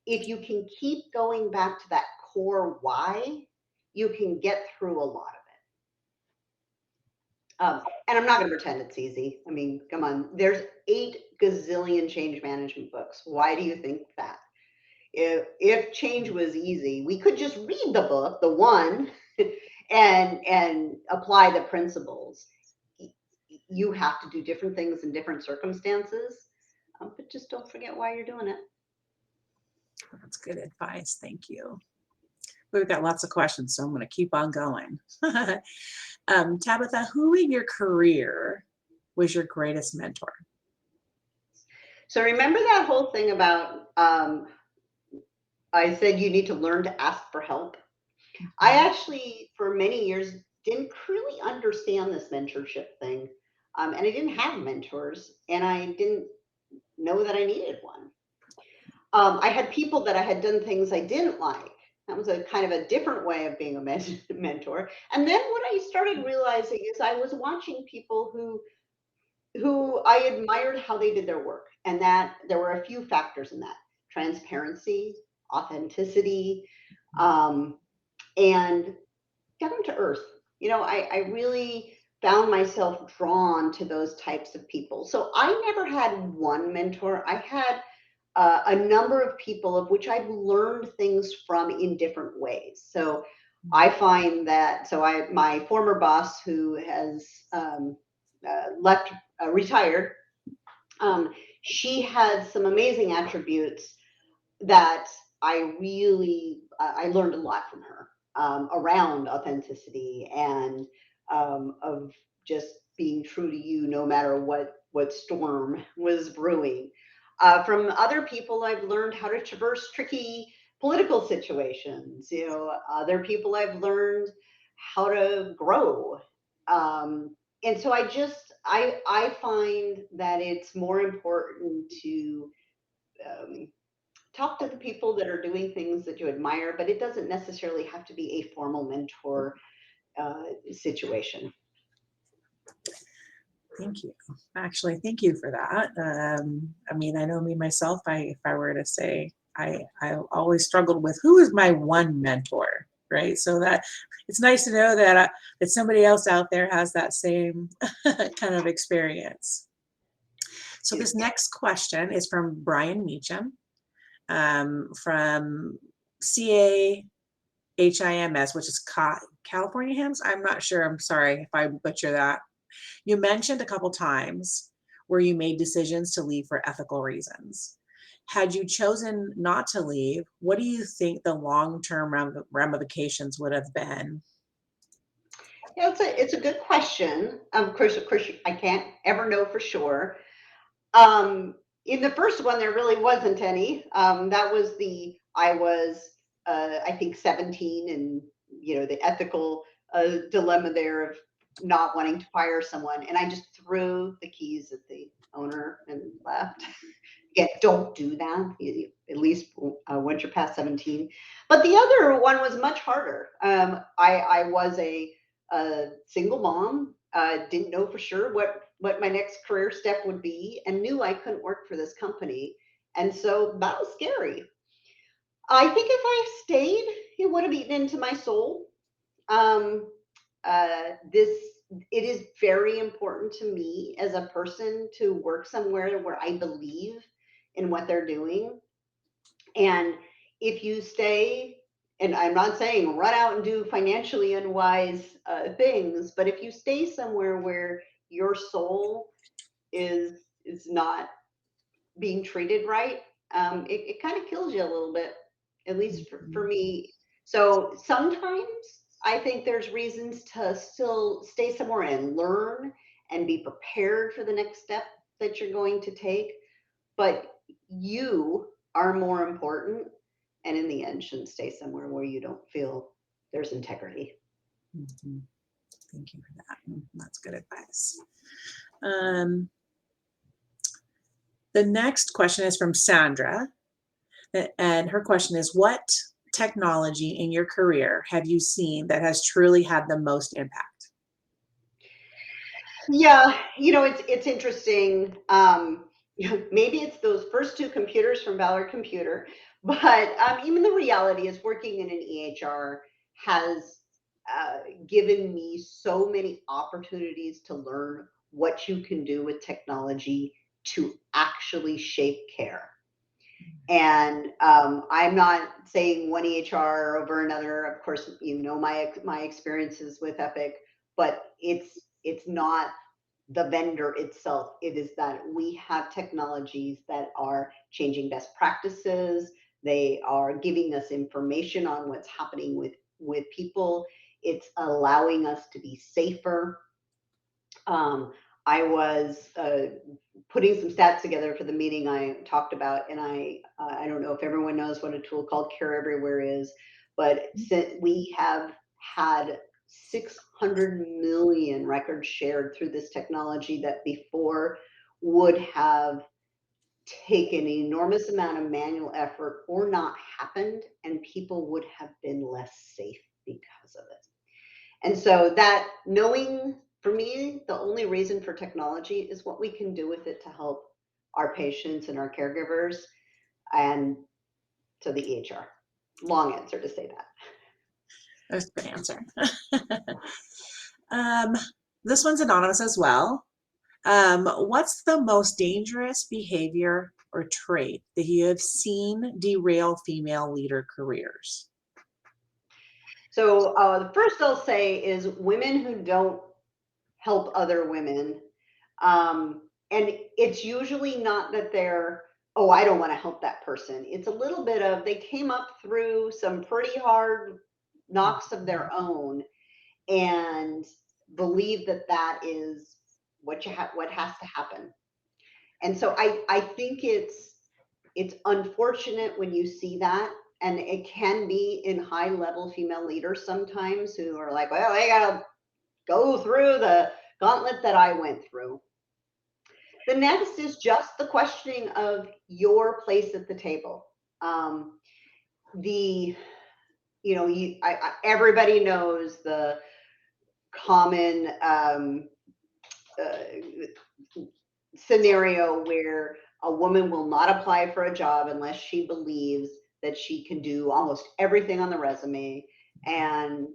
if you can keep going back to that core why, you can get through a lot of it. And I'm not going to pretend it's easy. I mean, come on. There's 8 gazillion change management books. Why do you think that? If change was easy, we could just read the book, the one, and apply the principles. You have to do different things in different circumstances, but just don't forget why you're doing it. That's good advice. Thank you. We've got lots of questions, so I'm going to keep on going. Tabitha, who in your career was your greatest mentor? So remember that whole thing about, I said you need to learn to ask for help. I actually, for many years, didn't really understand this mentorship thing. And I didn't have mentors, and I didn't know that I needed one. I had people that I had done things I didn't like. That was a kind of a different way of being a mentor. And then what I started realizing is I was watching people who I admired how they did their work, and that there were a few factors in that. transparency, authenticity, um, and down to earth. I really found myself drawn to those types of people. So I never had one mentor. I had a number of people of which I've learned things from in different ways. So I find that, my former boss who has left, retired, she had some amazing attributes that I learned a lot from her, around authenticity and, of just being true to you no matter what storm was brewing. From other people, I've learned how to traverse tricky political situations. Other people I've learned how to grow. And so I find that it's more important to, um, talk to the people that are doing things that you admire, but it doesn't necessarily have to be a formal mentor situation. Thank you. Actually, thank you for that. I mean, I know me myself, if I were to say, I always struggled with who is my one mentor, right? So that it's nice to know that somebody else out there has that same kind of experience. So this next question is from Brian Meacham, from CAHIMS, which is California HIMSS. I'm not sure. I'm sorry if I butcher that. You mentioned a couple times where you made decisions to leave for ethical reasons. Had you chosen not to leave, what do you think the long-term ramifications would have been? Yeah, it's a good question. Of course, I can't ever know for sure. Um, in the first one, there really wasn't any. That was I was, I think, 17, and the ethical dilemma there of not wanting to fire someone, and I just threw the keys at the owner and left. Yeah, don't do that. At least once you're past 17. But the other one was much harder. I was a single mom. Didn't know for sure what my next career step would be, and knew I couldn't work for this company. And so that was scary. I think if I stayed, it would have eaten into my soul. Um, this It is very important to me as a person to work somewhere where I believe in what they're doing. And if you stay, and I'm not saying run out and do financially unwise things, but if you stay somewhere where your soul is not being treated right, it kind of kills you a little bit, at least for me. So sometimes I think there's reasons to still stay somewhere and learn and be prepared for the next step that you're going to take. But you are more important, and in the end, shouldn't stay somewhere where you don't feel there's integrity. Mhm. Thank you for that. That's good advice. Um, the next question is from Sandra, and her question is, what technology in your career have you seen that has truly had the most impact? Yeah, it's interesting. Maybe it's those first two computers from Ballard Computer, but even the reality is working in an EHR has given me so many opportunities to learn what you can do with technology to actually shape care. And I'm not saying one EHR over another. Of course, my experiences with Epic, but it's not the vendor itself. It is that we have technologies that are changing best practices. They are giving us information on what's happening with people. It's allowing us to be safer. I was putting some stats together for the meeting I talked about, and I don't know if everyone knows what a tool called Care Everywhere is, but we have had 600 million records shared through this technology that before would have taken an enormous amount of manual effort or not happened, and people would have been less safe because of it. And so that knowing, for me, the only reason for technology is what we can do with it to help our patients and our caregivers. And so the EHR. Long answer to say that. That's a good answer. This one's anonymous as well. What's the most dangerous behavior or trait that you have seen derail female leader careers? So the first I'll say is women who don't help other women. And it's usually not that they're, oh, I don't want to help that person. It's a little bit of they came up through some pretty hard knocks of their own and believe that that is what what has to happen. And so I think it's unfortunate when you see that, and it can be in high level female leaders sometimes who are like, well, they gotta go through the gauntlet that I went through. The next is just the questioning of your place at the table. The everybody knows the common scenario where a woman will not apply for a job unless she believes that she can do almost everything on the resume, and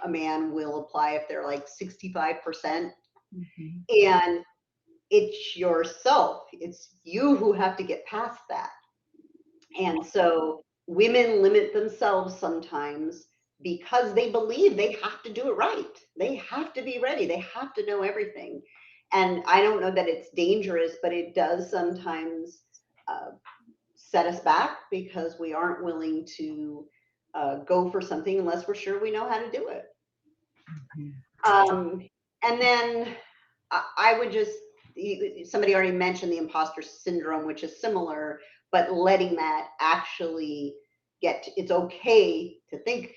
a man will apply if they're like 65%. And it's yourself, it's you who have to get past that. And so women limit themselves sometimes because they believe they have to do it right. They have to be ready. They have to know everything. And I don't know that it's dangerous, but it does sometimes set us back because we aren't willing to go for something unless we're sure we know how to do it. And then I would just, somebody already mentioned the imposter syndrome, which is similar, but letting that actually it's okay to think,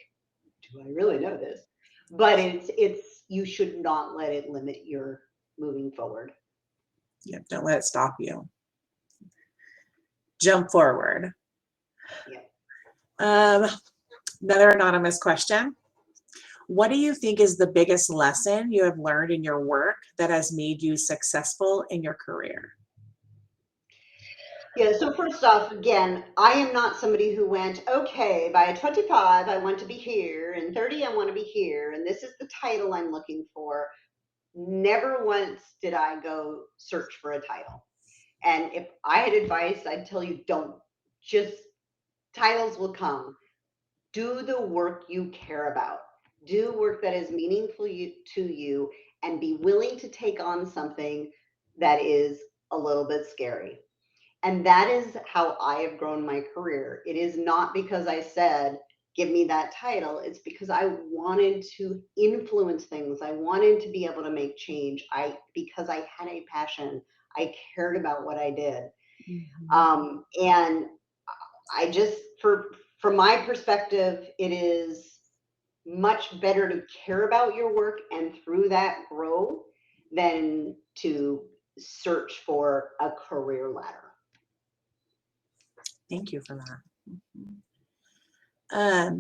do I really know this? But you should not let it limit your moving forward. Yeah, don't let it stop you. Jump forward. Yeah. Another anonymous question. What do you think is the biggest lesson you have learned in your work that has made you successful in your career? Yeah, so first off, again, I am not somebody who went, okay, by 25, I want to be here, and 30, I want to be here, and this is the title I'm looking for. Never once did I go search for a title. And if I had advice, I'd tell you, don't. Just titles will come. Do the work you care about. Do work that is meaningful to you, and be willing to take on something that is a little bit scary. And that is how I have grown my career. It is not because I said, give me that title. It's because I wanted to influence things. I wanted to be able to make change. Because I had a passion. I cared about what I did. And I just, from my perspective, it is much better to care about your work and through that grow than to search for a career ladder. Thank you for that.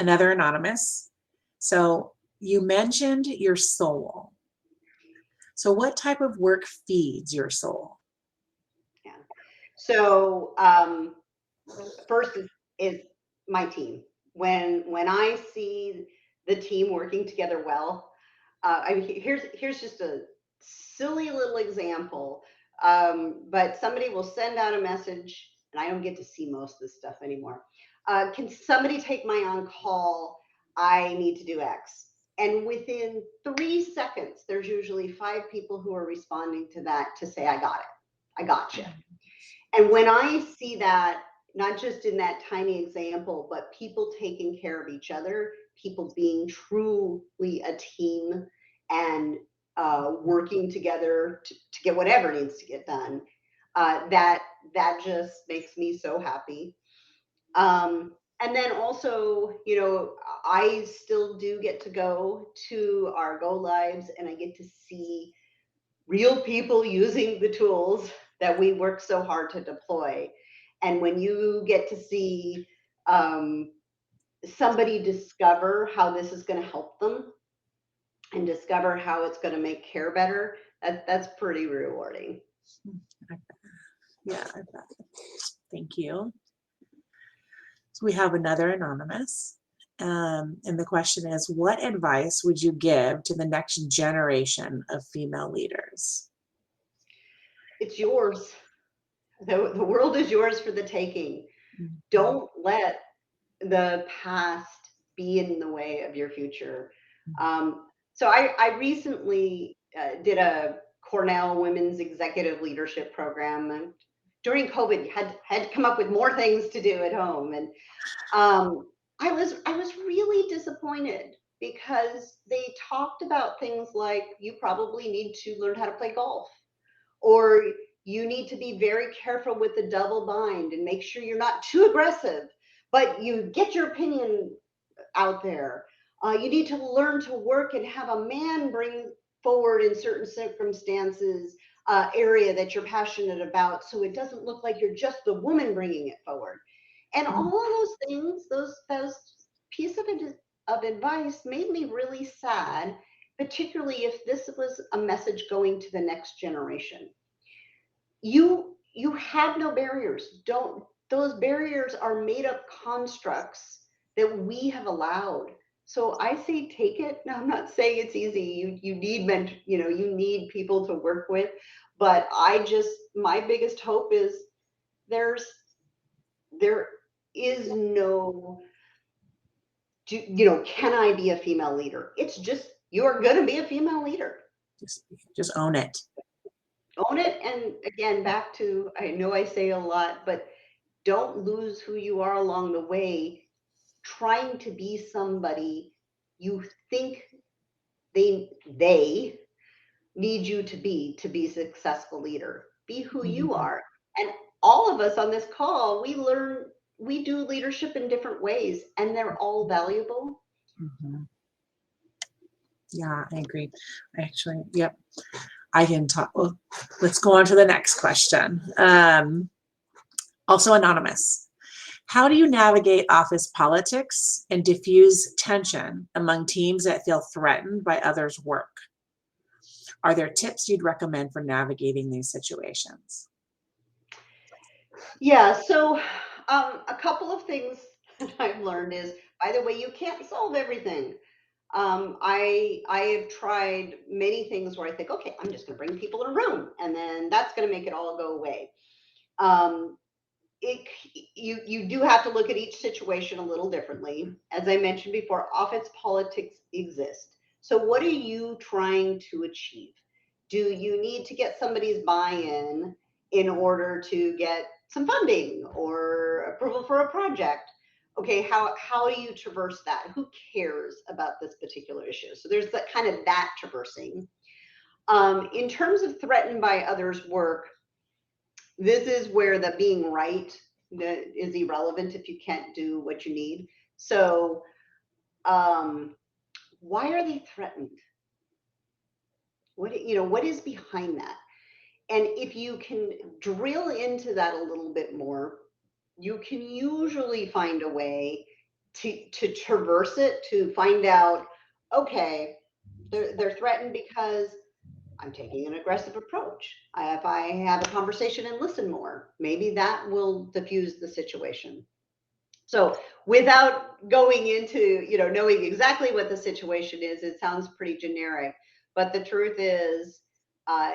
Another anonymous. So you mentioned your soul. So what type of work feeds your soul? Yeah. So first is my team. When I see the team working together well, I mean, here's just a silly little example. But somebody will send out a message, and I don't get to see most of this stuff anymore. Can somebody take my on-call? I need to do X. And within 3 seconds, there's usually 5 people who are responding to that to say, I got it. I got you. And when I see that, not just in that tiny example, but people taking care of each other, people being truly a team and working together to get whatever needs to get done, that just makes me so happy. And then also, I still do get to go to our go lives, and I get to see real people using the tools that we work so hard to deploy. And when you get to see somebody discover how this is going to help them and discover how it's going to make care better, that's pretty rewarding. Yeah. Thank you. So we have another anonymous. And the question is, what advice would you give to the next generation of female leaders? It's yours. The world is yours for the taking. Mhm. Don't let the past be in the way of your future. So I recently did a Cornell Women's Executive Leadership Program, and during COVID, had to come up with more things to do at home, and I was really disappointed because they talked about things like you probably need to learn how to play golf, or you need to be very careful with the double bind and make sure you're not too aggressive, but you get your opinion out there. You need to learn to work and have a man bring forward in certain circumstances area that you're passionate about, so it doesn't look like you're just the woman bringing it forward. And all of those things, those pieces of advice made me really sad, particularly if this was a message going to the next generation. You have no barriers. Don't Those barriers are made up constructs that we have allowed. So I say take it. Now I'm not saying it's easy. You need you need people to work with, but my biggest hope is there's there is no can I be a female leader? It's just you're going to be a female leader. Just own it. Own it. And again, back to, I know I say a lot, but don't lose who you are along the way trying to be somebody you think they need you to be a successful leader. Be who you Mhm. are. And all of us on this call, we do leadership in different ways, and they're all valuable. Mhm. Yeah, I agree. Actually, yep. I can talk. Well, let's go on to the next question. Also anonymous. How do you navigate office politics and diffuse tension among teams that feel threatened by others' work? Are there tips you'd recommend for navigating these situations? Yeah, so a couple of things that I've learned is, by the way, you can't solve everything. I have tried many things where I think, okay, I'm just going to bring people in a room, and then that's going to make it all go away. Um, you do have to look at each situation a little differently. As I mentioned before, office politics exist. So what are you trying to achieve? Do you need to get somebody's buy-in in order to get some funding or approval for a project? Okay, how do you traverse that? Who cares about this particular issue? So there's that kind of that traversing. In terms of threatened by others' work, this is where the being right is irrelevant if you can't do what you need. So, why are they threatened? What is behind that? And if you can drill into that a little bit more, you can usually find a way to traverse it, to find out, okay, they're threatened because I'm taking an aggressive approach. If I have a conversation and listen more, maybe that will diffuse the situation. So without going into, knowing exactly what the situation is, it sounds pretty generic. But the truth is, uh,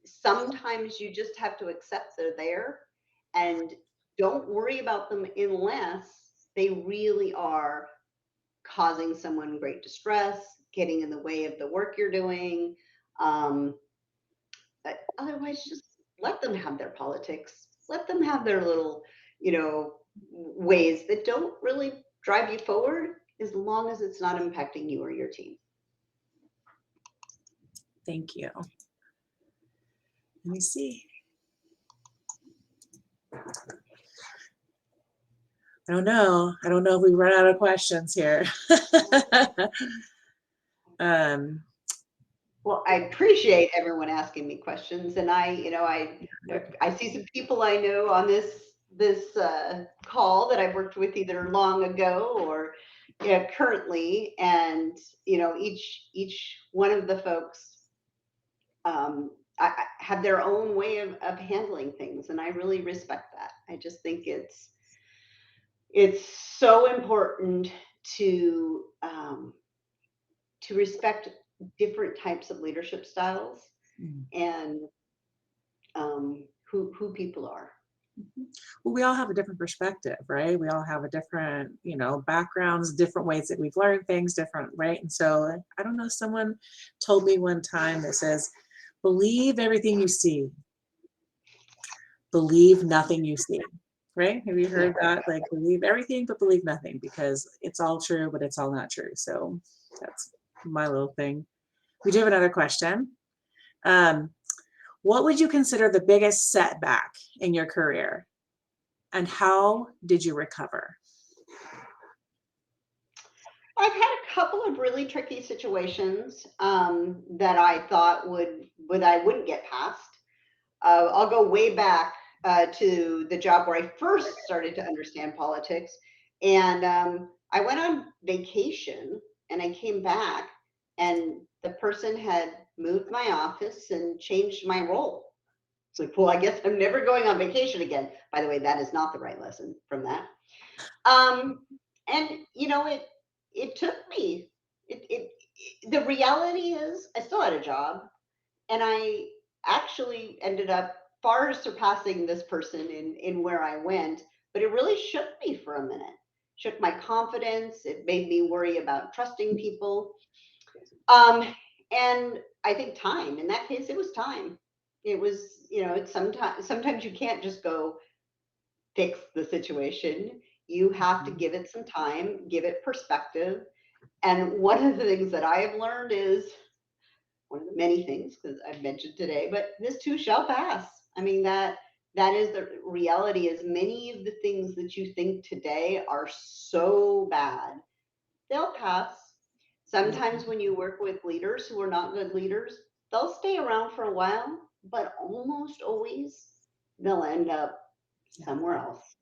sometimes you just have to accept they're there and don't worry about them unless they really are causing someone great distress, getting in the way of the work you're doing. Um, but otherwise, just let them have their politics. Let them have their little, ways that don't really drive you forward, as long as it's not impacting you or your team. Thank you. Let me see. I don't know. I don't know if we run out of questions here. Well, I appreciate everyone asking me questions, and I see some people I know on this call that I've worked with either long ago or currently, and each one of the folks have their own way of handling things, and I really respect that. I just think it's so important to respect different types of leadership styles Mm. and who people are. Mhm. Well, we all have a different perspective, right? We all have a different, backgrounds, different ways that we've learned things, different, right? And so I don't know, someone told me one time that says, believe everything you see, believe nothing you see. Right? Have you Yeah. heard that? Like, believe everything, but believe nothing, because it's all true, but it's all not true. So that's my little thing. We do have another question. Um, what would you consider the biggest setback in your career, and how did you recover? I've had a couple of really tricky situations that I thought would I wouldn't get past. I'll go way back to the job where I first started to understand politics, and I went on vacation, and I came back, and the person had moved my office and changed my role. It's like, well, I guess I'm never going on vacation again. By the way, that is not the right lesson from that. Um, and it took me. The reality is, I still had a job, and I actually ended up far surpassing this person in where I went. But it really shook me for a minute, shook my confidence. It made me worry about trusting people. And I think time. In that case, it was time. It was, it's sometimes you can't just go fix the situation. You have to Mhm. give it some time, give it perspective. And one of the things that I have learned is one of the many things, because I've mentioned today, but this too shall pass. I mean, that is the reality. As many of the things that you think today are so bad, they'll pass. Yeah, Sometimes when you work with leaders who are not good leaders, they'll stay around for a while, but almost always they'll end up yeah, somewhere else.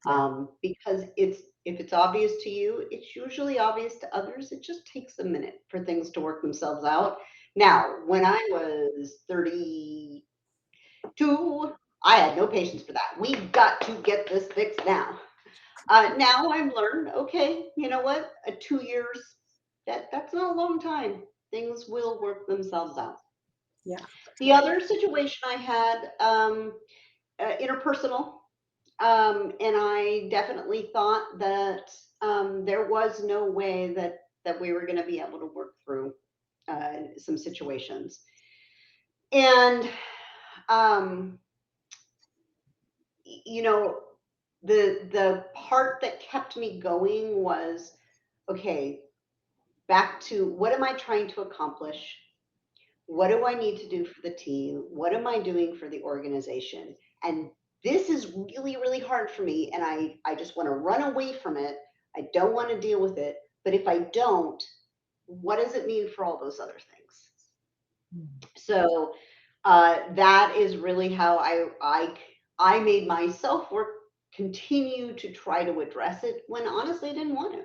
yeah. Because if it's obvious to you, it's usually obvious to others. It just takes a minute for things to work themselves out. Now, when I was 32, I had no patience for that. We've got to get this fixed now. Now I've learned, okay, you know what? 2 years, that's not a long time. Things will work themselves out. Yeah. The other situation I had, interpersonal. And I definitely thought that there was no way that we were going to be able to work through some situations. And um, you know, the part that kept me going was, okay, back to what am I trying to accomplish? What do I need to do for the team? What am I doing for the organization? And this is really, really hard for me. And I just want to run away from it. I don't want to deal with it. But if I don't, what does it mean for all those other things? Mm. So that is really how I made myself work, continue to try to address it when honestly I didn't want to.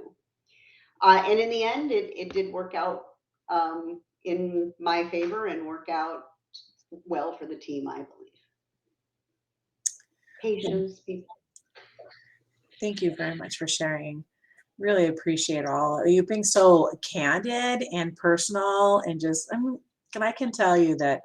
And in the end, it did work out in my favor and work out well for the team, I believe. Well, Patience, people. thank you very much for sharing. Really appreciate all. You being so candid and personal, and just, and I can tell you that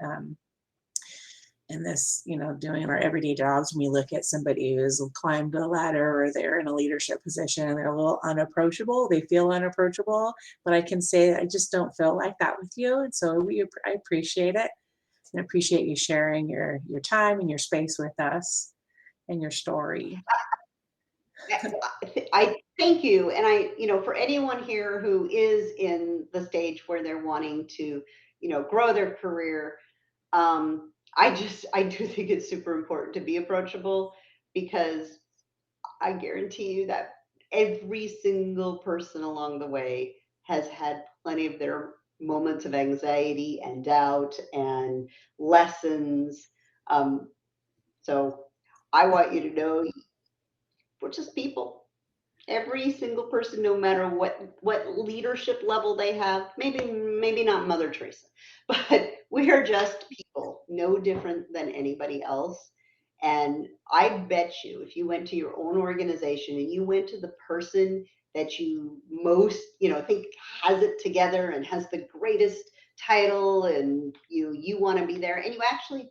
in this, doing our everyday jobs, when we look at somebody who's climbed a ladder or they're in a leadership position and they're a little unapproachable, they feel unapproachable. But I can say I just don't feel like that with you. And so I appreciate it, and appreciate you sharing your time and your space with us and your story. I thank you. And for anyone here who is in the stage where they're wanting to, grow their career, I do think it's super important to be approachable, because I guarantee you that every single person along the way has had plenty of their moments of anxiety and doubt and lessons. Um, so I want you to know we're just people. Every single person, no matter what leadership level they have, maybe not Mother Teresa, but we are just people. no different than anybody else. And I bet you, if you went to your own organization and you went to the person that you most, think has it together and has the greatest title, and you want to be there, and you actually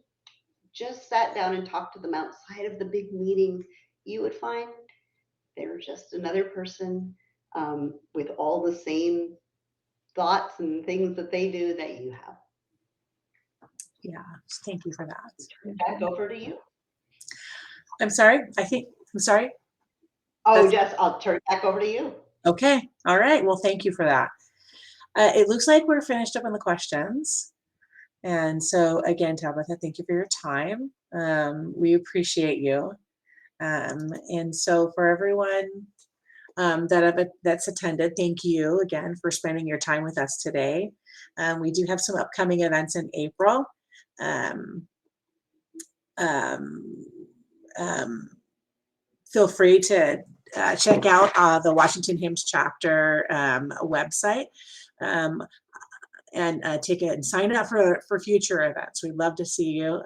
just sat down and talked to them outside of the big meetings, you would find they're just another person, with all the same thoughts and things that they do that you have. Yeah, thank you for that. Back over to you. I'm sorry. I'm sorry. Oh, Jess, I'll turn it back over to you. Okay. All right. Well, thank you for that. It looks like we're finished up on the questions. And so again, Tabitha, thank you for your time. We appreciate you. And so for everyone that's attended, thank you again for spending your time with us today. We do have some upcoming events in April. Feel free to check out the Washington HIMSS chapter website. And take it and sign up for future events. We'd love to see you.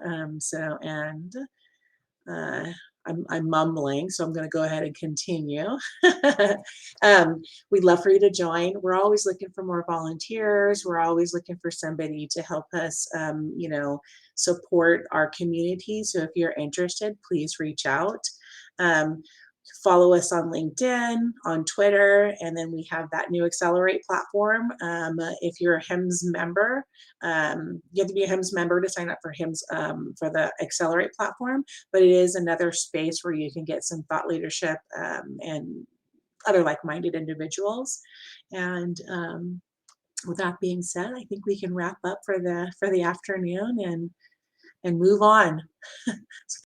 I'm mumbling, so I'm going to go ahead and continue. We'd love for you to join. We're always looking for more volunteers. We're always looking for somebody to help us, support our community. So if you're interested, please reach out. Follow us on LinkedIn, on Twitter, and then we have that new Accelerate platform. If you're a HIMSS member, you have to be a HIMSS member to sign up for HIMSS for the Accelerate platform, but it is another space where you can get some thought leadership and other like-minded individuals. And with that being said, I think we can wrap up for the afternoon and move on.